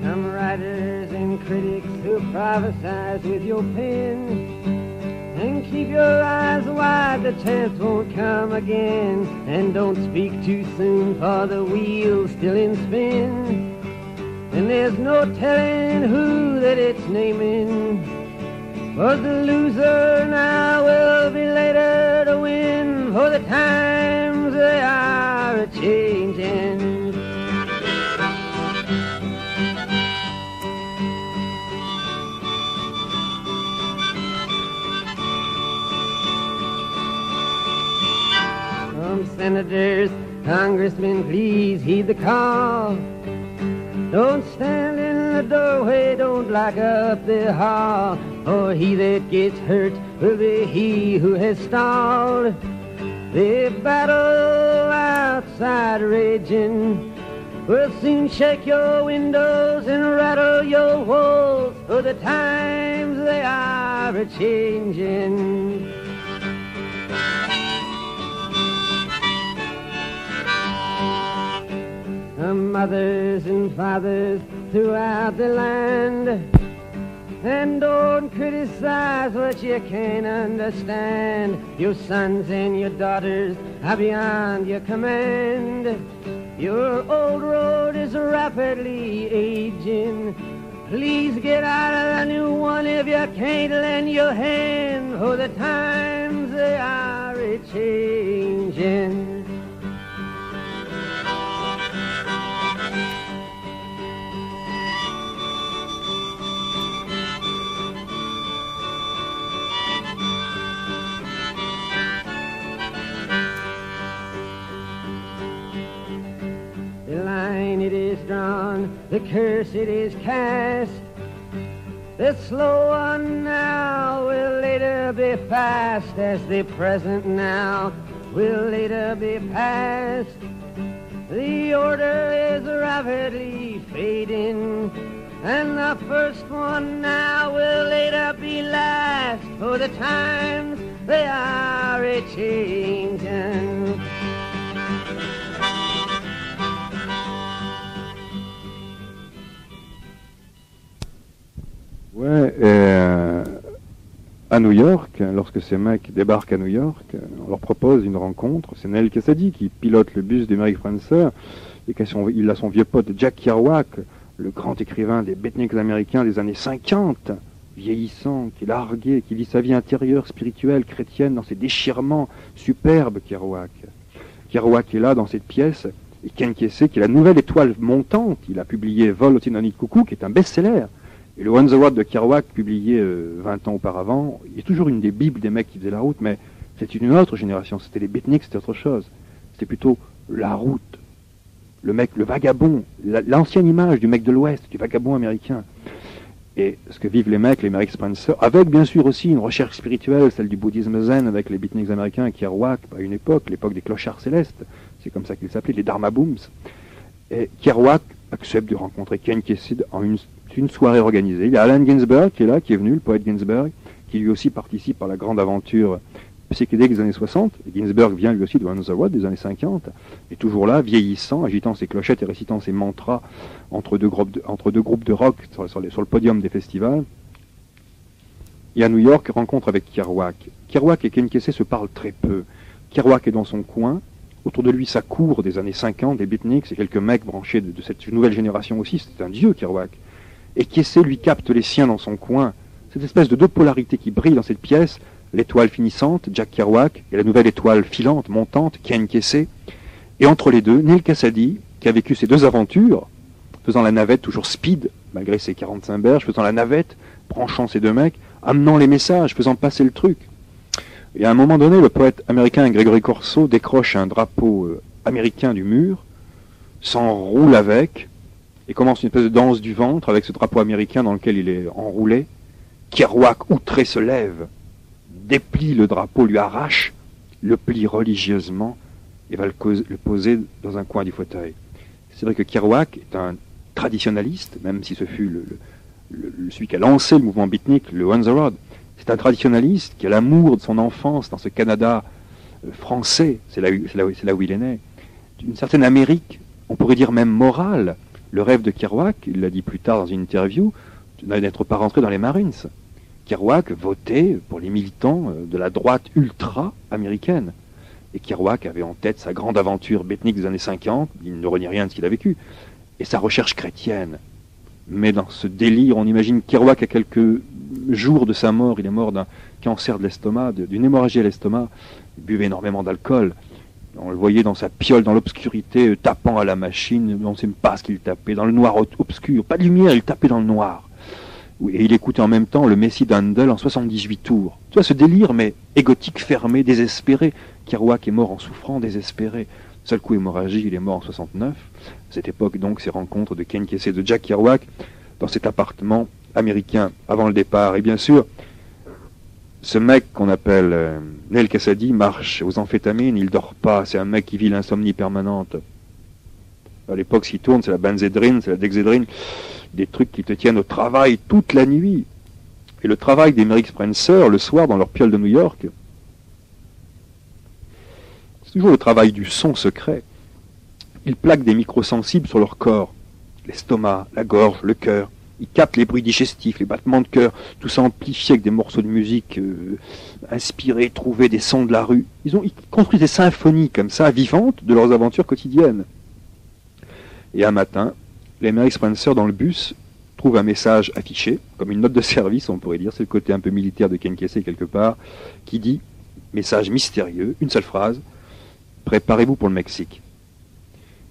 Some writers and critics who prophesize with your pen, and keep your eyes wide, the chance won't come again. And don't speak too soon, for the wheel's still in spin, and there's no telling who that it's naming. For the loser now will be later to win, for the times they are a-changing. Senators, congressmen, please heed the call. Don't stand in the doorway, don't lock up the hall, or he that gets hurt will be he who has stalled. The battle outside raging will soon shake your windows and rattle your walls, for the times they are a-changing. Mothers and fathers throughout the land, and don't criticize what you can't understand. Your sons and your daughters are beyond your command. Your old road is rapidly aging. Please get out of the new one if you can't lend your hand, for the times they are a-changing. It is drawn, the curse it is cast. The slow one now will later be fast, as the present now will later be past. The order is rapidly fading, and the first one now will later be last, for the times they are a-changin'. Ouais, à New York, lorsque ces mecs débarquent à New York, on leur propose une rencontre. C'est Neil Cassady qui pilote le bus du Merrick Spencer, et il a son vieux pote Jack Kerouac, le grand écrivain des beatniks américains des années 50, vieillissant, qui est largué, qui vit sa vie intérieure, spirituelle, chrétienne, dans ses déchirements superbes, Kerouac. Kerouac est là, dans cette pièce, et Ken Kesey, qui est la nouvelle étoile montante, il a publié Vol au Tin de Coucou, qui est un best-seller. Et le On the Road de Kerouac, publié 20 ans auparavant, il est toujours une des bibles des mecs qui faisaient la route, mais c'est une autre génération. C'était les beatniks, c'était autre chose. C'était plutôt la route. Le mec, le vagabond, l'ancienne image du mec de l'Ouest, du vagabond américain. Et ce que vivent les mecs, les Merrick Spencer, avec bien sûr aussi une recherche spirituelle, celle du bouddhisme zen avec les beatniks américains et Kerouac, à une époque, l'époque des clochards célestes, c'est comme ça qu'ils s'appelaient, les Dharma Booms. Et Kerouac accepte de rencontrer Ken Kesey en une soirée organisée. Il y a Allen Ginsberg qui est là, qui est venu, le poète Ginsberg, qui lui aussi participe à la grande aventure psychédélique des années 60. Et Ginsberg vient lui aussi de On the Road des années 50, et toujours là, vieillissant, agitant ses clochettes et récitant ses mantras entre deux groupes de rock sur le podium des festivals. Et à New York, rencontre avec Kerouac. Kerouac et Ken Kesey se parlent très peu. Kerouac est dans son coin. Autour de lui, sa cour des années 50, des beatniks, et quelques mecs branchés de cette nouvelle génération aussi. C'est un dieu, Kerouac. Et Kesey lui capte les siens dans son coin. Cette espèce de deux polarités qui brillent dans cette pièce, l'étoile finissante, Jack Kerouac, et la nouvelle étoile filante, montante, Ken Kesey. Et entre les deux, Neil Cassady, qui a vécu ces deux aventures, faisant la navette toujours speed, malgré ses 45 berges, faisant la navette, branchant ces deux mecs, amenant les messages, faisant passer le truc. Et à un moment donné, le poète américain Gregory Corso décroche un drapeau américain du mur, s'enroule avec, et commence une espèce de danse du ventre avec ce drapeau américain dans lequel il est enroulé. Kerouac, outré, se lève, déplie le drapeau, lui arrache, le plie religieusement et va le poser dans un coin du fauteuil. C'est vrai que Kerouac est un traditionnaliste, même si ce fut celui qui a lancé le mouvement beatnik, le On the Road. C'est un traditionnaliste qui a l'amour de son enfance dans ce Canada français, c'est là où il est né, d'une certaine Amérique, on pourrait dire même morale. Le rêve de Kerouac, il l'a dit plus tard dans une interview, n'être pas rentré dans les Marines. Kerouac votait pour les militants de la droite ultra-américaine. Et Kerouac avait en tête sa grande aventure beatnik des années 50, il ne renie rien de ce qu'il a vécu, et sa recherche chrétienne. Mais dans ce délire, on imagine Kerouac à quelques jours de sa mort, il est mort d'un cancer de l'estomac, d'une hémorragie à l'estomac, il buvait énormément d'alcool. On le voyait dans sa piole, dans l'obscurité, tapant à la machine, on ne sait pas ce qu'il tapait, dans le noir obscur, pas de lumière, il tapait dans le noir. Et il écoutait en même temps le Messie d'Handel en 78 tours. Tu vois, ce délire, mais égotique, fermé, désespéré. Kerouac est mort en souffrant, désespéré. Seul coup hémorragie, il est mort en 69. À cette époque, donc, ces rencontres de Ken Kesey et de Jack Kerouac dans cet appartement américain avant le départ. Et bien sûr, ce mec qu'on appelle Neil Cassady marche aux amphétamines, il dort pas, c'est un mec qui vit l'insomnie permanente. À l'époque, ce qui tourne, c'est la benzédrine, c'est la dexédrine, des trucs qui te tiennent au travail toute la nuit. Et le travail des Merrick Spencer, le soir, dans leur piole de New York, c'est toujours le travail du son secret. Ils plaquent des microsensibles sur leur corps, l'estomac, la gorge, le cœur. Ils captent les bruits digestifs, les battements de cœur, tout ça amplifié avec des morceaux de musique inspirés, trouvés, des sons de la rue. Ils construisent des symphonies comme ça, vivantes, de leurs aventures quotidiennes. Et un matin, les Merrick Spencer dans le bus trouvent un message affiché, comme une note de service, on pourrait dire, c'est le côté un peu militaire de Ken Kesey quelque part, qui dit, message mystérieux, une seule phrase, préparez-vous pour le Mexique.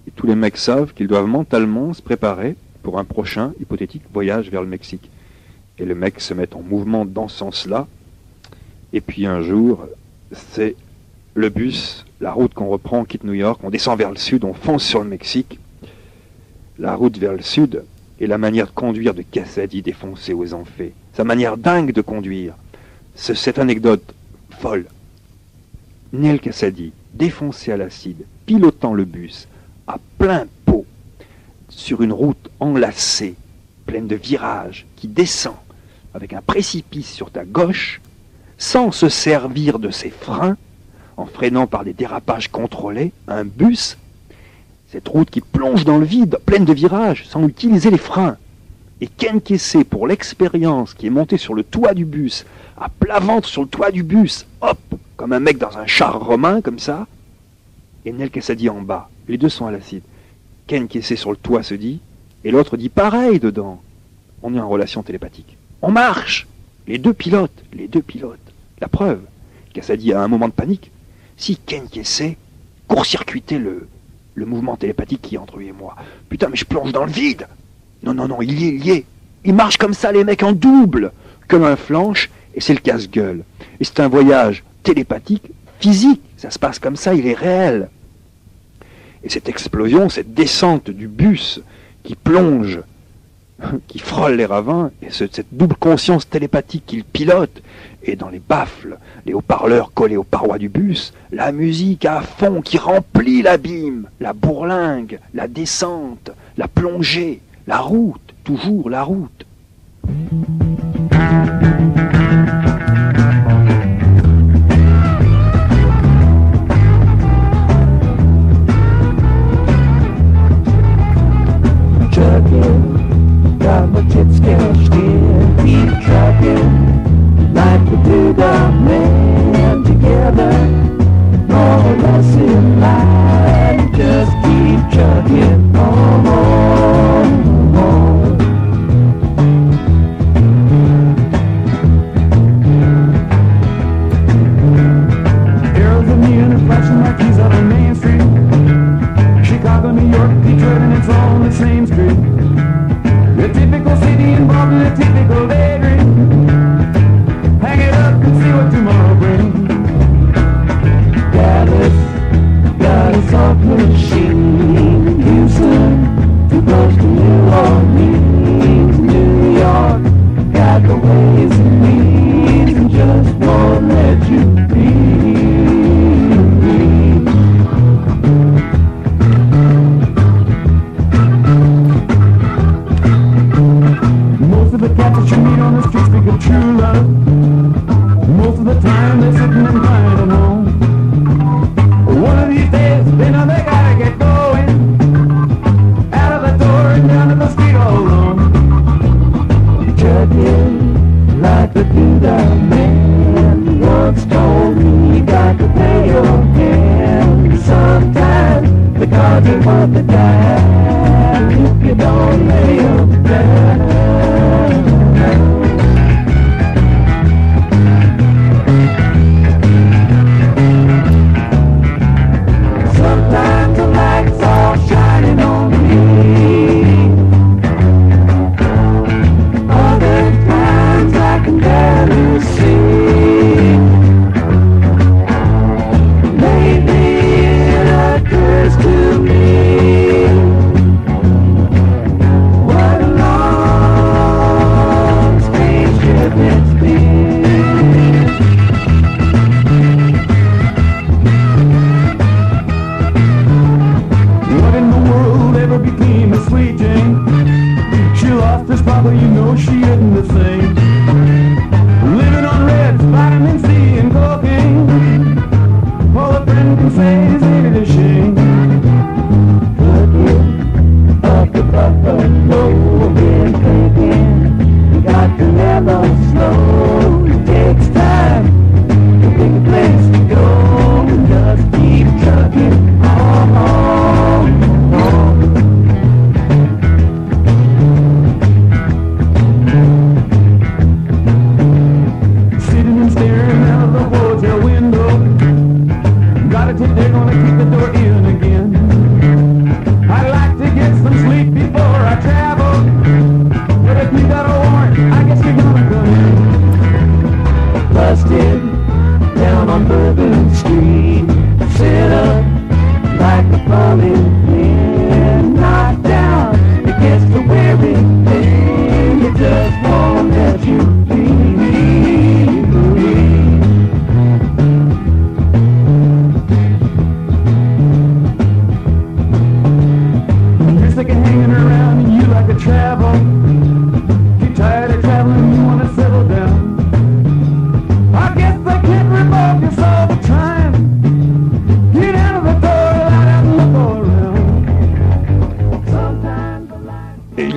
Et tous les mecs savent qu'ils doivent mentalement se préparer pour un prochain hypothétique voyage vers le Mexique. Et le mec se met en mouvement dans ce sens-là. Et puis un jour, c'est le bus, la route qu'on reprend, on quitte New York, on descend vers le sud, on fonce sur le Mexique. La route vers le sud et la manière de conduire de Cassady défoncé aux amphées. Sa manière dingue de conduire. Cette anecdote folle. Neil Cassady, défoncé à l'acide, pilotant le bus, à plein pot, sur une route enlacée, pleine de virages, qui descend avec un précipice sur ta gauche, sans se servir de ses freins, en freinant par des dérapages contrôlés, un bus, cette route qui plonge dans le vide, pleine de virages, sans utiliser les freins. Et Ken Kesey, pour l'expérience, qui est monté sur le toit du bus, à plat ventre sur le toit du bus, hop, comme un mec dans un char romain, comme ça, et Nel Cassady en bas. Les deux sont à l'acide. Ken Kesey sur le toit se dit, et l'autre dit pareil dedans. On est en relation télépathique. On marche. Les deux pilotes. La preuve, Cassady a un moment de panique. Si Ken Kesey court-circuitait le mouvement télépathique qui est entre lui et moi. Putain, mais je plonge dans le vide. Non, il y est. Ils marchent comme ça, les mecs, en double, comme un flanche, et c'est le casse-gueule. Et c'est un voyage télépathique, physique. Ça se passe comme ça, il est réel. Et cette explosion, cette descente du bus qui plonge, qui frôle les ravins, et cette double conscience télépathique qu'il pilote, et dans les baffles, les haut-parleurs collés aux parois du bus, la musique à fond qui remplit l'abîme, la bourlingue, la descente, la plongée, la route, toujours la route. Got my tits sketched in, keep trucking like we do the man together. More or less in line, just keep chugging on. Arrows of neon and flashing marquees out on Main Street. Chicago, New York, Detroit, and it's all on the same street. A typical city involved in a typical daydream. Hang it up and see what tomorrow brings. Dallas off machine. Houston, too close to New Orleans. New York, got the ways and means, and just won't let you be. The cats that you meet on the street speak of true love. Most of the time they're sitting and crying at home. One of these days they know they gotta get going, out of the door and down to the street all alone. Chugging like the dude man once told me, you got to pay your hand. Sometimes the cards are worth a dime if you don't lay them down. Sometimes the lights are shining on me. Other times I can barely see. Lately it occurs to me, what a long, strange trip it's been. What in the world ever became of Sweet Jane? She lost her spot, but you know she isn't the same. Living on reds, vitamin C and cocaine. All a friend can say is ain't it a shame? Looking up above the low, been thinking, you got to never slow. It takes time to pick a place to go, and just keep trucking on.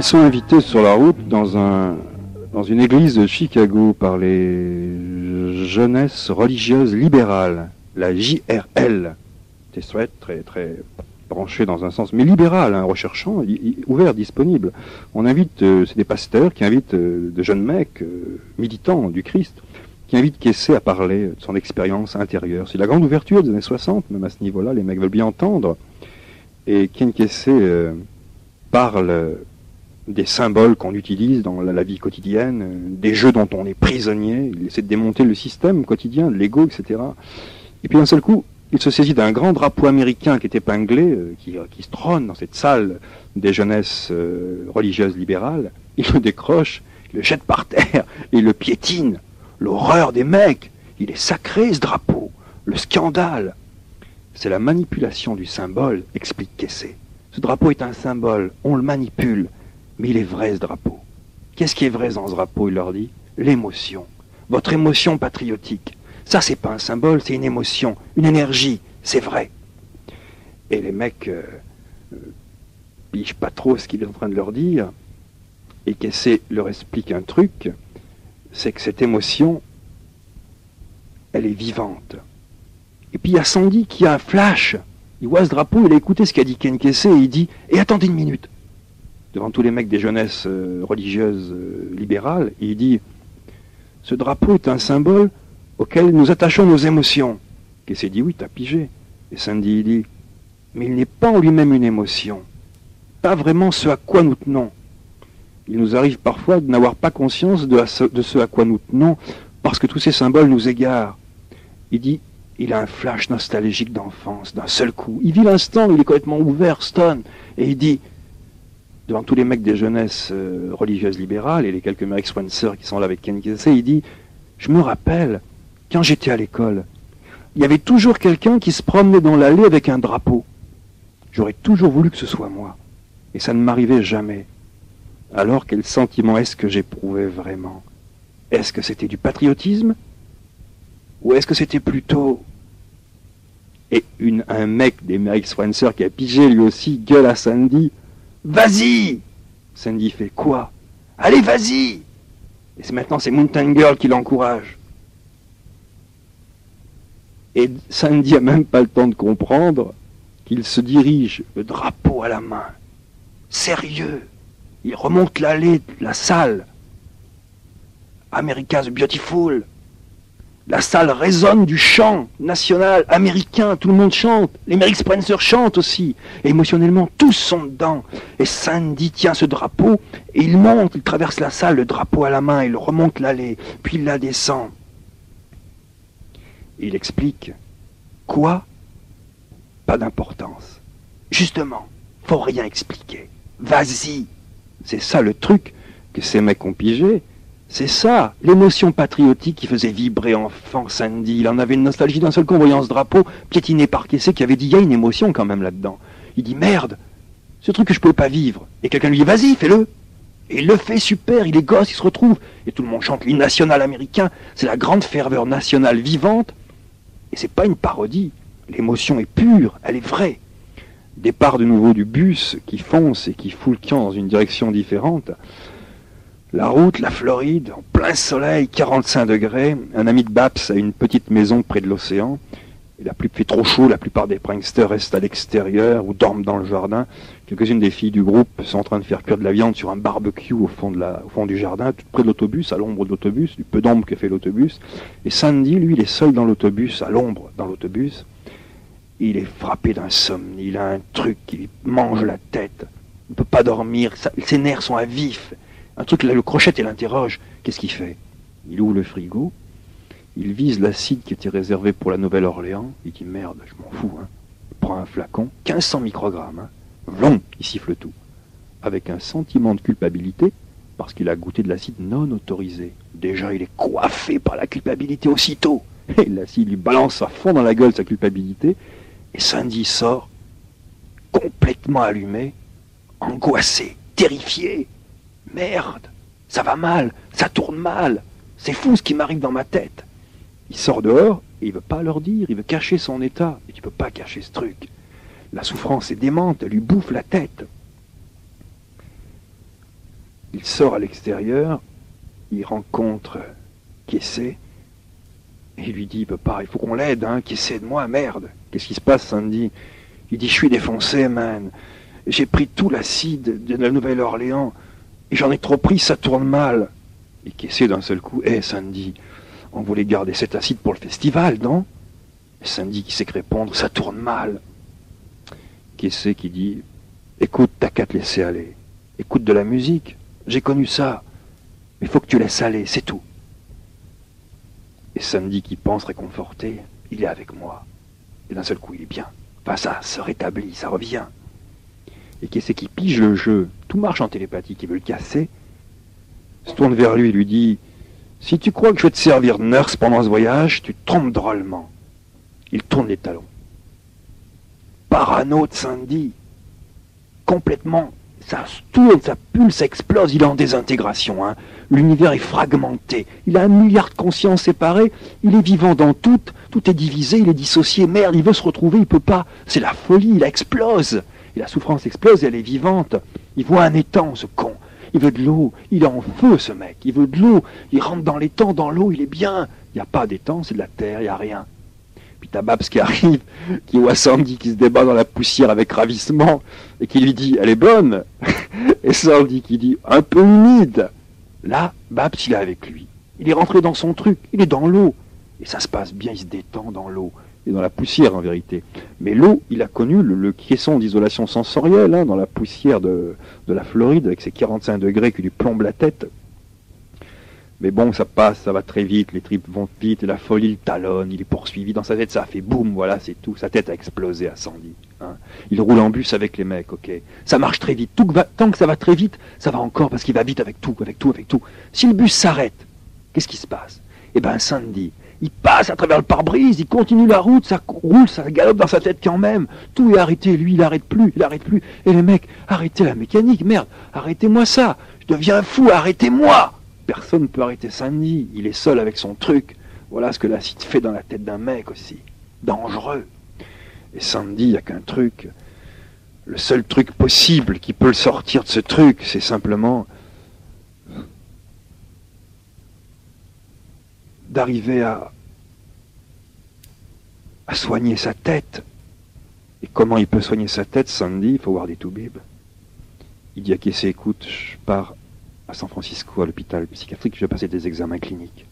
sont invités sur la route dans une église de Chicago par les jeunesses religieuses libérales, la JRL. C'est très, très branché dans un sens, mais libéral, hein, recherchant, ouvert, disponible. On invite, c'est des pasteurs qui invitent de jeunes mecs, militants du Christ, qui invitent Kesey à parler de son expérience intérieure. C'est la grande ouverture des années 60, même à ce niveau-là, les mecs veulent bien entendre. Et Ken Kesey parle des symboles qu'on utilise dans la vie quotidienne, des jeux dont on est prisonnier, il essaie de démonter le système quotidien, l'ego, etc. Et puis d'un seul coup, il se saisit d'un grand drapeau américain qui est épinglé, qui se trône dans cette salle des jeunesses religieuses libérales. Il le décroche, il le jette par terre, et il le piétine. L'horreur des mecs, il est sacré ce drapeau, le scandale. C'est la manipulation du symbole, explique Kesey. Ce drapeau est un symbole, on le manipule, mais il est vrai ce drapeau. Qu'est-ce qui est vrai dans ce drapeau, il leur dit? L'émotion, votre émotion patriotique. Ça, c'est pas un symbole, c'est une émotion, une énergie, c'est vrai. Et les mecs pigent pas trop ce qu'il est en train de leur dire, et Kesey leur explique un truc, c'est que cette émotion, elle est vivante. Et puis il y a Sandy qui a un flash, il voit ce drapeau, il a écouté ce qu'a dit Ken Kesey, et il dit « Et attendez une minute !» devant tous les mecs des jeunesses religieuses libérales, il dit « Ce drapeau est un symbole auquel nous attachons nos émotions. » Kesey dit « Oui, t'as pigé. » Et Sandy dit « Mais il n'est pas en lui-même une émotion, pas vraiment ce à quoi nous tenons. Il nous arrive parfois de n'avoir pas conscience de ce à quoi nous tenons, parce que tous ces symboles nous égarent. » Il dit « Il a un flash nostalgique d'enfance, d'un seul coup. Il vit l'instant, il est complètement ouvert, stone, et il dit, devant tous les mecs des jeunesses religieuses libérales et les quelques Mary Spencer qui sont là avec Ken Kesey, il dit « Je me rappelle, quand j'étais à l'école, il y avait toujours quelqu'un qui se promenait dans l'allée avec un drapeau. J'aurais toujours voulu que ce soit moi, et ça ne m'arrivait jamais. Alors quel sentiment est-ce que j'éprouvais vraiment? Est-ce que c'était du patriotisme? Ou est-ce que c'était plutôt... » Et un mec des Mary Spencer qui a pigé lui aussi gueule à Sandy. « Vas-y !» Sandy fait « Quoi? Allez, vas-y !» Et maintenant c'est Mountain Girl qui l'encourage. Et Sandy a même pas le temps de comprendre qu'il se dirige, le drapeau à la main. Sérieux. Il remonte l'allée de la salle. America's Beautiful. La salle résonne du chant national américain. Tout le monde chante. Les Mary Spencer chantent aussi. Et émotionnellement, tous sont dedans. Et Sandy tient ce drapeau et il monte, il traverse la salle, le drapeau à la main, il remonte l'allée, puis il la descend. Et il explique. Quoi? Pas d'importance. Justement, faut rien expliquer. Vas-y. C'est ça le truc que ces mecs ont pigé. C'est ça, l'émotion patriotique qui faisait vibrer enfant Sandy. Il en avait une nostalgie d'un seul coup en voyant ce drapeau piétiné par Kesey qui avait dit, il y a une émotion quand même là-dedans. Il dit, merde, ce truc que je pouvais pas vivre. Et quelqu'un lui dit, vas-y, fais-le. Et il le fait, super, il est gosse, il se retrouve. Et tout le monde chante l'hymne national américain. C'est la grande ferveur nationale vivante. Et c'est pas une parodie. L'émotion est pure, elle est vraie. Départ de nouveau du bus qui fonce et qui fout le camp dans une direction différente. La route, la Floride, en plein soleil, 45 degrés. Un ami de Babs a une petite maison près de l'océan. Il fait trop chaud, la plupart des pranksters restent à l'extérieur ou dorment dans le jardin. Quelques-unes des filles du groupe sont en train de faire cuire de la viande sur un barbecue au fond du jardin, tout près de l'autobus, à l'ombre de l'autobus, du peu d'ombre que fait l'autobus. Et Sandy, lui, il est seul dans l'autobus, à l'ombre dans l'autobus. Il est frappé d'insomnie, il a un truc qui lui mange la tête. Il ne peut pas dormir, ses nerfs sont à vif. Un truc, là, le crochette, il l'interroge. Qu'est-ce qu'il fait? Il ouvre le frigo, il vise l'acide qui était réservé pour la Nouvelle-Orléans, il dit merde, je m'en fous, hein. Il prend un flacon, 1500 microgrammes, hein. Vlon, il siffle tout. Avec un sentiment de culpabilité, parce qu'il a goûté de l'acide non autorisé. Déjà, il est coiffé par la culpabilité aussitôt. Et l'acide lui balance à fond dans la gueule sa culpabilité, et Sandy sort, complètement allumé, angoissé, terrifié. Merde, ça va mal, ça tourne mal, c'est fou ce qui m'arrive dans ma tête. Il sort dehors et il veut pas leur dire, il veut cacher son état. Et tu peux pas cacher ce truc. La souffrance est démente, elle lui bouffe la tête. Il sort à l'extérieur, il rencontre Kessé, et il lui dit, papa, il faut qu'on l'aide, hein, Kessé, aide-moi, merde. Qu'est-ce qui se passe, Sandy? Il dit, je suis défoncé, man. J'ai pris tout l'acide de la Nouvelle-Orléans, et j'en ai trop pris, ça tourne mal. Et Kessé, d'un seul coup, Sandy, on voulait garder cet acide pour le festival, non? Et Sandy qui sait que répondre, ça tourne mal. Kessé qui dit, écoute, t'as qu'à te laisser aller. Écoute de la musique, j'ai connu ça. Mais il faut que tu laisses aller, c'est tout. Et Sandy qui pense réconforté, il est avec moi. Et d'un seul coup, il est bien. Enfin, ça se rétablit, ça revient. Et Kessé qui pige le jeu, tout marche en télépathie, qui veut le casser, se tourne vers lui et lui dit, si tu crois que je vais te servir de nurse pendant ce voyage, tu te trompes drôlement. Il tourne les talons. Parano de Sandy. Complètement. Ça tourne, ça pulse, ça explose, il est en désintégration. Hein. L'univers est fragmenté. Il a 1 milliard de consciences séparées. Il est vivant dans tout est divisé, il est dissocié. Merde, il veut se retrouver, il peut pas. C'est la folie, il explose. Et la souffrance explose et elle est vivante. Il voit un étang, ce con. Il veut de l'eau. Il est en feu, ce mec. Il veut de l'eau. Il rentre dans l'étang, dans l'eau, il est bien. Il n'y a pas d'étang, c'est de la terre, il n'y a rien. Puis t'as Babs qui arrive, qui voit Sandy qui se débat dans la poussière avec ravissement, et qui lui dit, elle est bonne. Et Sandy qui dit, un peu humide. Là, Babs, il est avec lui. Il est rentré dans son truc, il est dans l'eau. Et ça se passe bien, il se détend dans l'eau. Et dans la poussière, en vérité. Mais l'eau, il a connu le caisson d'isolation sensorielle, hein, dans la poussière de la Floride, avec ses 45 degrés qui lui plombent la tête. Mais bon, ça passe, ça va très vite, les tripes vont vite, et la folie le talonne, il est poursuivi, dans sa tête ça a fait boum, voilà, c'est tout, sa tête a explosé à Sandy. Hein. Il roule en bus avec les mecs, ok. Ça marche très vite, tant que ça va très vite, ça va encore, parce qu'il va vite avec tout. Si le bus s'arrête, qu'est-ce qui se passe? Eh ben Sandy, il passe à travers le pare-brise, il continue la route, ça roule, ça galope dans sa tête quand même, tout est arrêté, lui il arrête plus, et les mecs, arrêtez la mécanique, merde, arrêtez-moi ça, je deviens fou, arrêtez-moi! Personne ne peut arrêter Sandy, il est seul avec son truc. Voilà ce que l'acide fait dans la tête d'un mec aussi. Dangereux. Et Sandy, il n'y a qu'un truc. Le seul truc possible qui peut le sortir de ce truc, c'est simplement d'arriver à soigner sa tête. Et comment il peut soigner sa tête, Sandy? Il faut voir des toubibs. Il dit à Kessé, écoute, je pars à San Francisco, à l'hôpital psychiatrique, je vais passer des examens cliniques,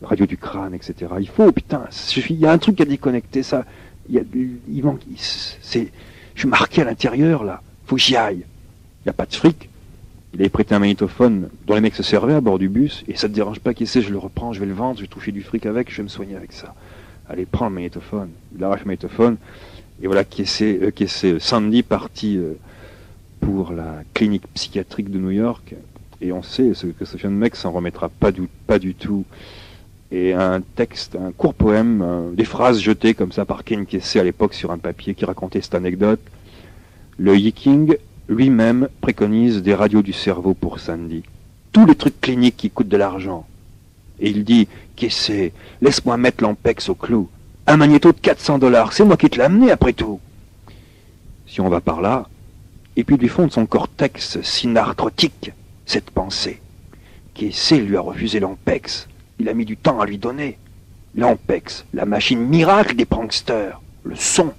radio du crâne, etc. Il faut, putain, il y a un truc qui a déconnecté, ça, il manque, je suis marqué à l'intérieur, là, faut que j'y aille. Il n'y a pas de fric. Il avait prêté un magnétophone dont les mecs se servaient à bord du bus, et ça te dérange pas, Kessé, je le reprends, je vais le vendre, je vais toucher du fric avec, je vais me soigner avec ça. Allez, prends le magnétophone. Il arrache le magnétophone, et voilà Sandy parti pour la clinique psychiatrique de New York. Et on sait que ce jeune mec s'en remettra pas du tout. Et un texte, un court poème, des phrases jetées comme ça par Ken Kesey à l'époque sur un papier qui racontait cette anecdote. Le Yiking lui-même préconise des radios du cerveau pour Sandy. Tous les trucs cliniques qui coûtent de l'argent. Et il dit, Kesey, laisse-moi mettre l'ampex au clou. Un magnéto de $400, c'est moi qui te l'ai amené après tout. Si on va par là, et puis du fond de son cortex synarthrotique, cette pensée. Kesey lui a refusé l'ampex. Il a mis du temps à lui donner. L'ampex, la machine miracle des pranksters, le son.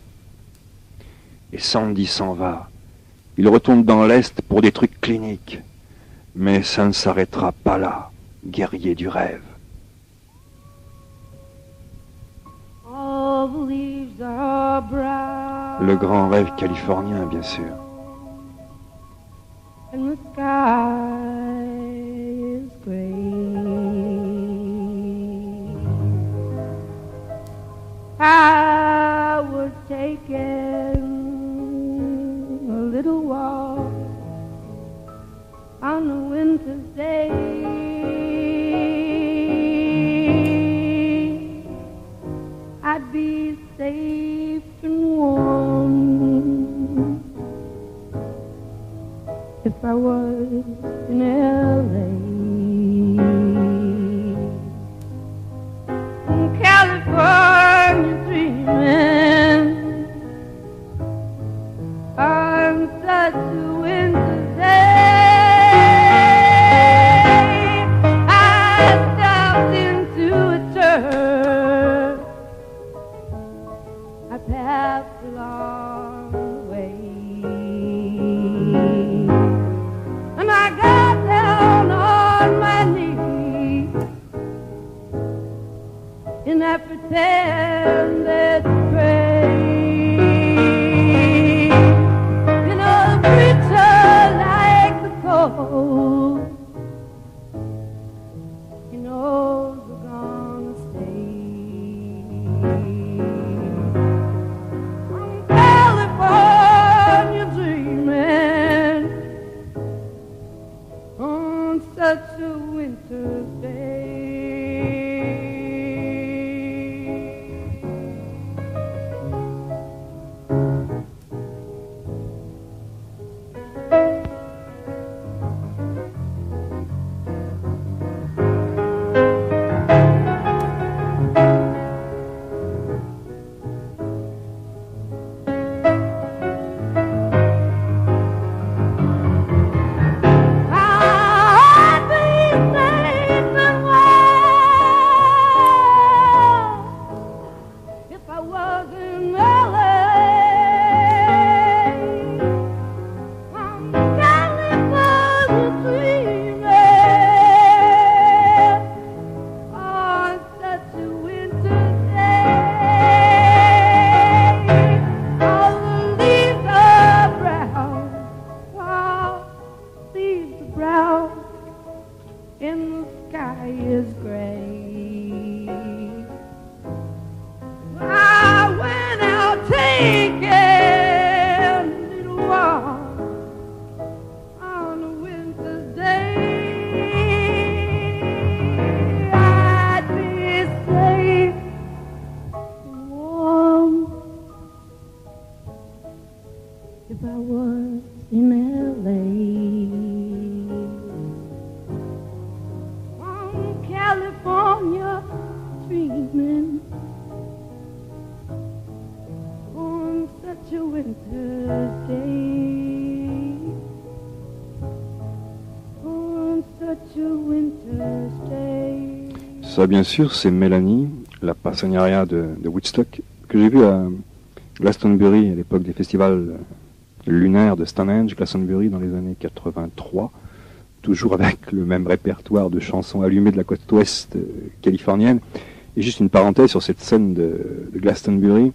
Et Sandy s'en va. Il retourne dans l'Est pour des trucs cliniques. Mais ça ne s'arrêtera pas là, guerrier du rêve. Le grand rêve californien, bien sûr. And the sky is gray. I was taking a little walk on a winter's day. I'd be safe and warm if I was in L.A. In California dreaming on such a winter's day. intended prey. You know, the preacher like the cold. He knows we're gonna stay. From California dreaming on such a winter's day. Ça, bien sûr, c'est Mélanie, la Passionaria de Woodstock, que j'ai vue à Glastonbury à l'époque des festivals lunaires de Stonehenge, Glastonbury dans les années 83, toujours avec le même répertoire de chansons allumées de la côte ouest californienne. Et juste une parenthèse sur cette scène de Glastonbury,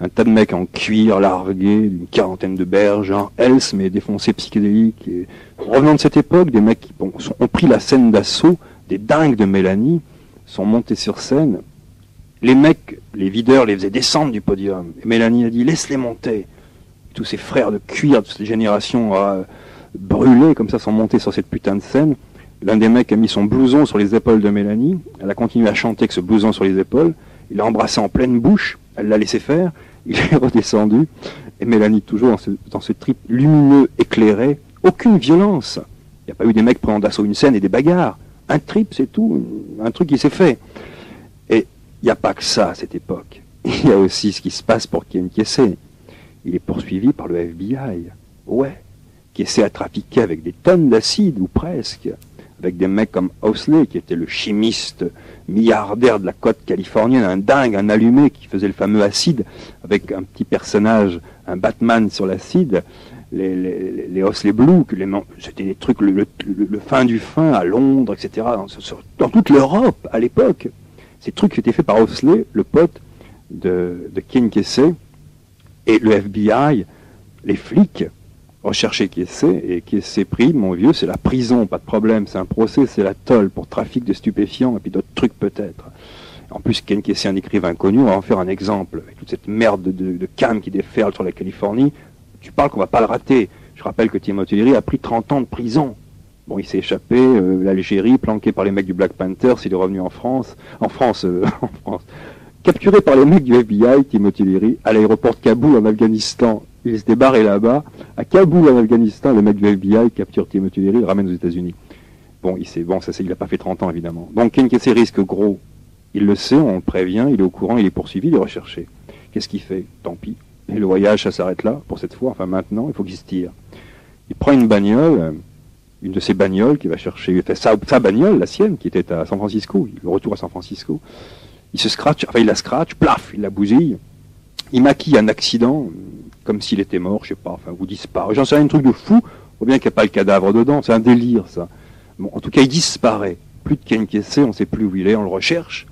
un tas de mecs en cuir largués, d'une quarantaine de berges, genre Hells, mais défoncés psychédéliques. Et revenant de cette époque, des mecs qui ont pris la scène d'assaut, des dingues de Mélanie, sont montés sur scène. Les mecs, les videurs, les faisaient descendre du podium. Et Mélanie a dit, laisse-les monter. Et tous ces frères de cuir de cette génération brûlés, comme ça, sont montés sur cette putain de scène. L'un des mecs a mis son blouson sur les épaules de Mélanie. Elle a continué à chanter avec ce blouson sur les épaules. Il l'a embrassé en pleine bouche. Elle l'a laissé faire. Il est redescendu. Et Mélanie, toujours dans ce trip lumineux, éclairé. Aucune violence. Il n'y a pas eu des mecs prenant d'assaut une scène et des bagarres. Un trip, c'est tout. Un truc qui s'est fait. Et il n'y a pas que ça à cette époque. Il y a aussi ce qui se passe pour Ken Kesey. Il est poursuivi par le FBI. Ouais. Kesey a trafiqué avec des tonnes d'acide, ou presque. Avec des mecs comme Owsley, qui était le chimiste milliardaire de la côte californienne, un dingue, un allumé, qui faisait le fameux acide, avec un petit personnage, un Batman sur l'acide, les Owsley Blue, c'était des trucs, le fin du fin à Londres, etc., dans toute l'Europe, à l'époque. Ces trucs étaient faits par Owsley, le pote de Ken Kesey, et le FBI, les flics, rechercher Kesey, et Kesey pris, mon vieux, c'est la prison, pas de problème, c'est un procès, c'est la tôle pour trafic de stupéfiants, et puis d'autres trucs peut-être. En plus, Ken Kesey, un écrivain connu, on va en faire un exemple, avec toute cette merde de cam qui déferle sur la Californie, tu parles qu'on va pas le rater. Je rappelle que Timothy Leary a pris 30 ans de prison. Bon, il s'est échappé, l'Algérie, planqué par les mecs du Black Panther, il est revenu en France. Capturé par les mecs du FBI, Timothy Leary, à l'aéroport de Kaboul en Afghanistan. Il s'était barré là-bas. À Kaboul en Afghanistan, le mec du FBI capture Timothy Leary, le ramène aux États-Unis. Bon, il n'a pas fait 30 ans évidemment. Donc Ken Kesey risque gros. Il le sait, on le prévient, il est au courant, il est poursuivi, il est recherché. Qu'est-ce qu'il fait? Tant pis. Et le voyage, ça s'arrête là, pour cette fois, enfin maintenant, il faut qu'il se tire. Il prend une bagnole, une de ses bagnoles qu'il va chercher, il fait sa bagnole, la sienne, qui était à San Francisco, le retour à San Francisco. Il se scratch, enfin il la scratch, plaf, il la bousille. Il maquille un accident, comme s'il était mort, je sais pas, enfin, ou disparaît. J'en sais rien, un truc de fou, ou bien qu'il n'y a pas le cadavre dedans, c'est un délire, ça. Bon, en tout cas, il disparaît. Plus de Ken Kesey, on ne sait plus où il est, on le recherche.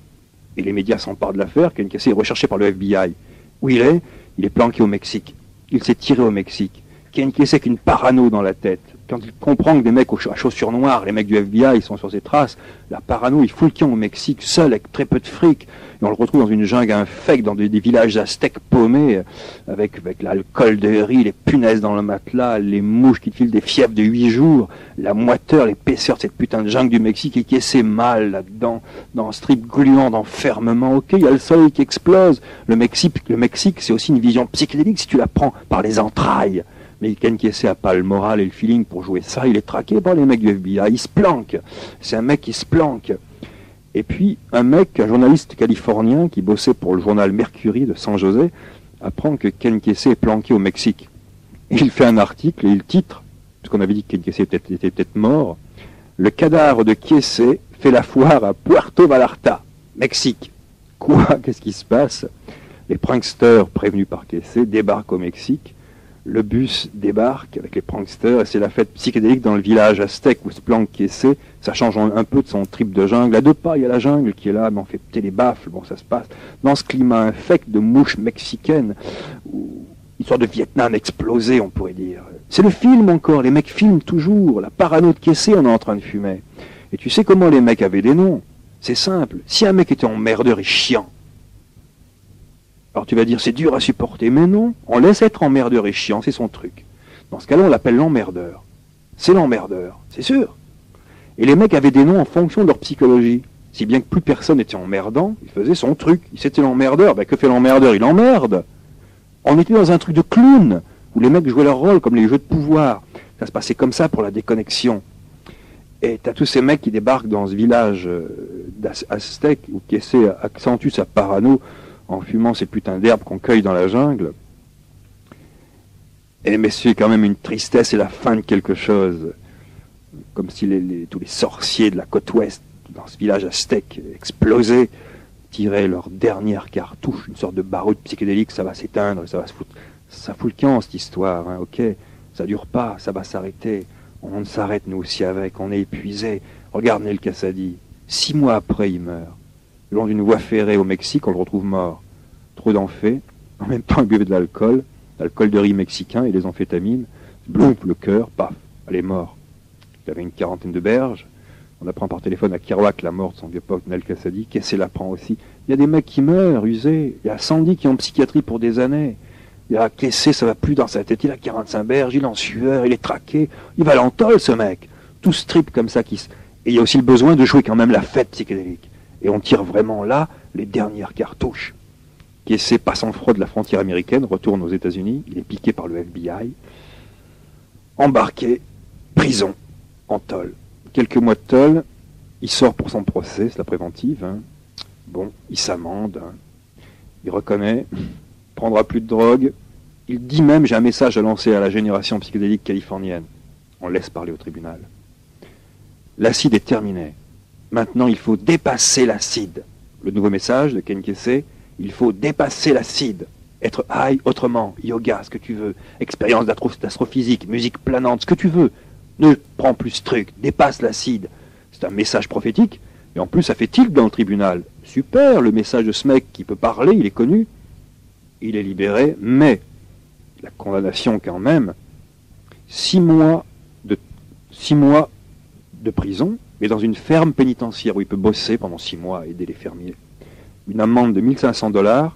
Et les médias s'emparent de l'affaire. Ken Kesey est recherché par le FBI. Où il est? Il est planqué au Mexique. Il s'est tiré au Mexique. Ken Kesey avec une parano dans la tête. Quand il comprend que des mecs à chaussures noires, les mecs du FBI, ils sont sur ses traces, la parano, il fout le camp au Mexique, seul, avec très peu de fric. Et on le retrouve dans une jungle infecte, dans des villages aztèques paumés, avec l'alcool de riz, les punaises dans le matelas, les mouches qui te filent des fièvres de 8 jours, la moiteur, l'épaisseur de cette putain de jungle du Mexique, et qui essaie mal là-dedans, dans un strip gluant d'enfermement. Ok, il y a le soleil qui explose. Le Mexique, c'est aussi une vision psychédélique si tu la prends par les entrailles. Mais Ken Kesey n'a pas le moral et le feeling pour jouer ça. Il est traqué par les mecs du FBI. Il se planque. C'est un mec qui se planque. Et puis, un journaliste californien qui bossait pour le journal Mercury de San José, apprend que Ken Kesey est planqué au Mexique. Et il fait un article et il titre, parce qu'on avait dit que Ken Kesey était peut-être mort, « Le cadavre de Kesey fait la foire à Puerto Vallarta, Mexique. » Quoi? Qu'est-ce qui se passe? Les pranksters prévenus par Kesey débarquent au Mexique. Le bus débarque avec les pranksters et c'est la fête psychédélique dans le village aztèque où se planque Kesey. Ça change un peu de son trip de jungle. À 2 pas, il y a la jungle qui est là, mais on fait péter les baffles. Bon, ça se passe dans ce climat infect de mouches mexicaines, une sorte de Vietnam explosé, on pourrait dire. C'est le film encore, les mecs filment toujours. La parano de Kesey, on est en train de fumer. Et tu sais comment les mecs avaient des noms? C'est simple. Si un mec était emmerdeur et chiant, alors tu vas dire, c'est dur à supporter, mais non, on laisse être emmerdeur et chiant, c'est son truc. Dans ce cas-là, on l'appelle l'emmerdeur. C'est l'emmerdeur, c'est sûr. Et les mecs avaient des noms en fonction de leur psychologie. Si bien que plus personne n'était emmerdant, il faisait son truc. C'était l'emmerdeur, ben que fait l'emmerdeur? Il emmerde. On était dans un truc de clown, où les mecs jouaient leur rôle comme les jeux de pouvoir. Ça se passait comme ça pour la déconnexion. Et t'as tous ces mecs qui débarquent dans ce village aztèque, où Kesey accentue sa parano, en fumant ces putains d'herbes qu'on cueille dans la jungle. Mais c'est quand même une tristesse et la fin de quelque chose. Comme si tous les sorciers de la côte ouest, dans ce village aztèque explosé, tiraient leur dernière cartouche, une sorte de barude psychédélique, ça va s'éteindre, ça fout le camp cette histoire, hein, ok, ça dure pas, ça va s'arrêter. On s'arrête nous aussi avec, on est épuisé. Regarde Nel Cassady, 6 mois après il meurt. Le long d'une voie ferrée au Mexique, on le retrouve mort. Trop d'enfés, en même temps il buvait de l'alcool de riz mexicain et des amphétamines. Bloum, le cœur, paf, elle est morte. Il avait une 40aine de berges. On apprend par téléphone à Kerouac la mort de son vieux pote Nel Cassady. Kesey l'apprend aussi. Il y a des mecs qui meurent, usés. Il y a Sandy qui est en psychiatrie pour des années. Il y a Kesey, ça va plus dans sa tête. Il a 45 berges, il est en sueur, il est traqué. Il va à l'entol, ce mec. Tout ce trip comme ça Et il y a aussi le besoin de jouer quand même la fête psychédélique. Et on tire vraiment là les dernières cartouches. Kesey passe en froid de la frontière américaine, retourne aux États-Unis, il est piqué par le FBI, embarqué, prison, en tôle. Quelques mois de tôle, il sort pour son procès, c'est la préventive. Hein. Bon, il s'amende, hein. Il reconnaît, prendra plus de drogue. Il dit même, j'ai un message à lancer à la génération psychédélique californienne. On laisse parler au tribunal. L'acide est terminé. Maintenant, il faut dépasser l'acide. Le nouveau message de Ken Kesey, il faut dépasser l'acide. Être high autrement, yoga, ce que tu veux, expérience d'astrophysique, musique planante, ce que tu veux. Ne prends plus ce truc, dépasse l'acide. C'est un message prophétique, et en plus ça fait tilt dans le tribunal. Super, le message de ce mec qui peut parler, il est connu, il est libéré, mais la condamnation quand même, 6 mois de prison, mais dans une ferme pénitentiaire où il peut bosser pendant 6 mois, aider les fermiers. Une amende de $1500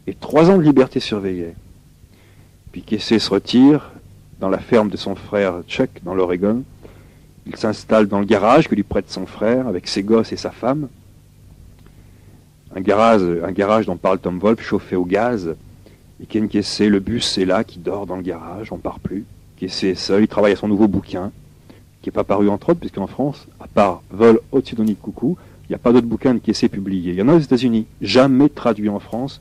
et 3 ans de liberté surveillée. Puis Kesey se retire dans la ferme de son frère Chuck, dans l'Oregon. Il s'installe dans le garage que lui prête son frère, avec ses gosses et sa femme. Un garage dont parle Tom Wolfe, chauffé au gaz. Et Ken Kesey, le bus est là, qui dort dans le garage, on ne part plus. Kesey est seul, il travaille à son nouveau bouquin, qui n'est pas paru entre autres, puisqu'en France, à part Vol au-dessus d'un nid de coucou, il n'y a pas d'autre bouquin de Kesey publié. Il y en a aux États-Unis, jamais traduit en France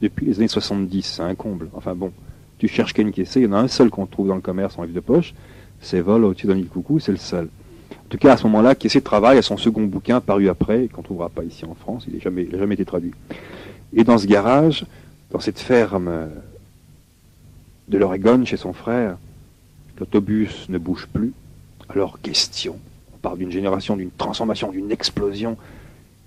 depuis les années 70, c'est un comble. Enfin bon, tu cherches Ken Kesey, il y en a un seul qu'on trouve dans le commerce en livre de poche, c'est Vol au-dessus d'un nid de coucou, c'est le seul. En tout cas, à ce moment-là, Kesey travaille à son second bouquin paru après, qu'on ne trouvera pas ici en France, il n'a jamais été traduit. Et dans ce garage, dans cette ferme de l'Oregon, chez son frère, l'autobus ne bouge plus. Alors, question, on parle d'une génération, d'une transformation, d'une explosion.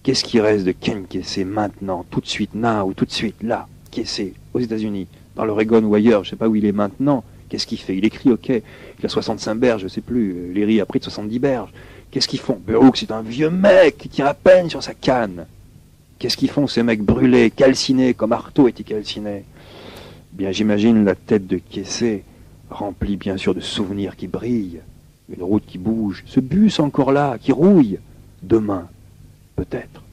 Qu'est-ce qui reste de Ken Kesey maintenant, tout de suite, now, tout de suite, là, Kesey, aux États-Unis, dans l'Oregon ou ailleurs, je sais pas où il est maintenant. Qu'est-ce qu'il fait? Il écrit, ok, il a 65 berges, je sais plus, Léry a pris de 70 berges. Qu'est-ce qu'ils font? Brooks, c'est un vieux mec qui tient à peine sur sa canne. Qu'est-ce qu'ils font ces mecs brûlés, calcinés, comme Artaud était calciné? Bien, j'imagine la tête de Kesey, remplie bien sûr de souvenirs qui brillent, une route qui bouge, ce bus encore là, qui rouille. Demain, peut-être.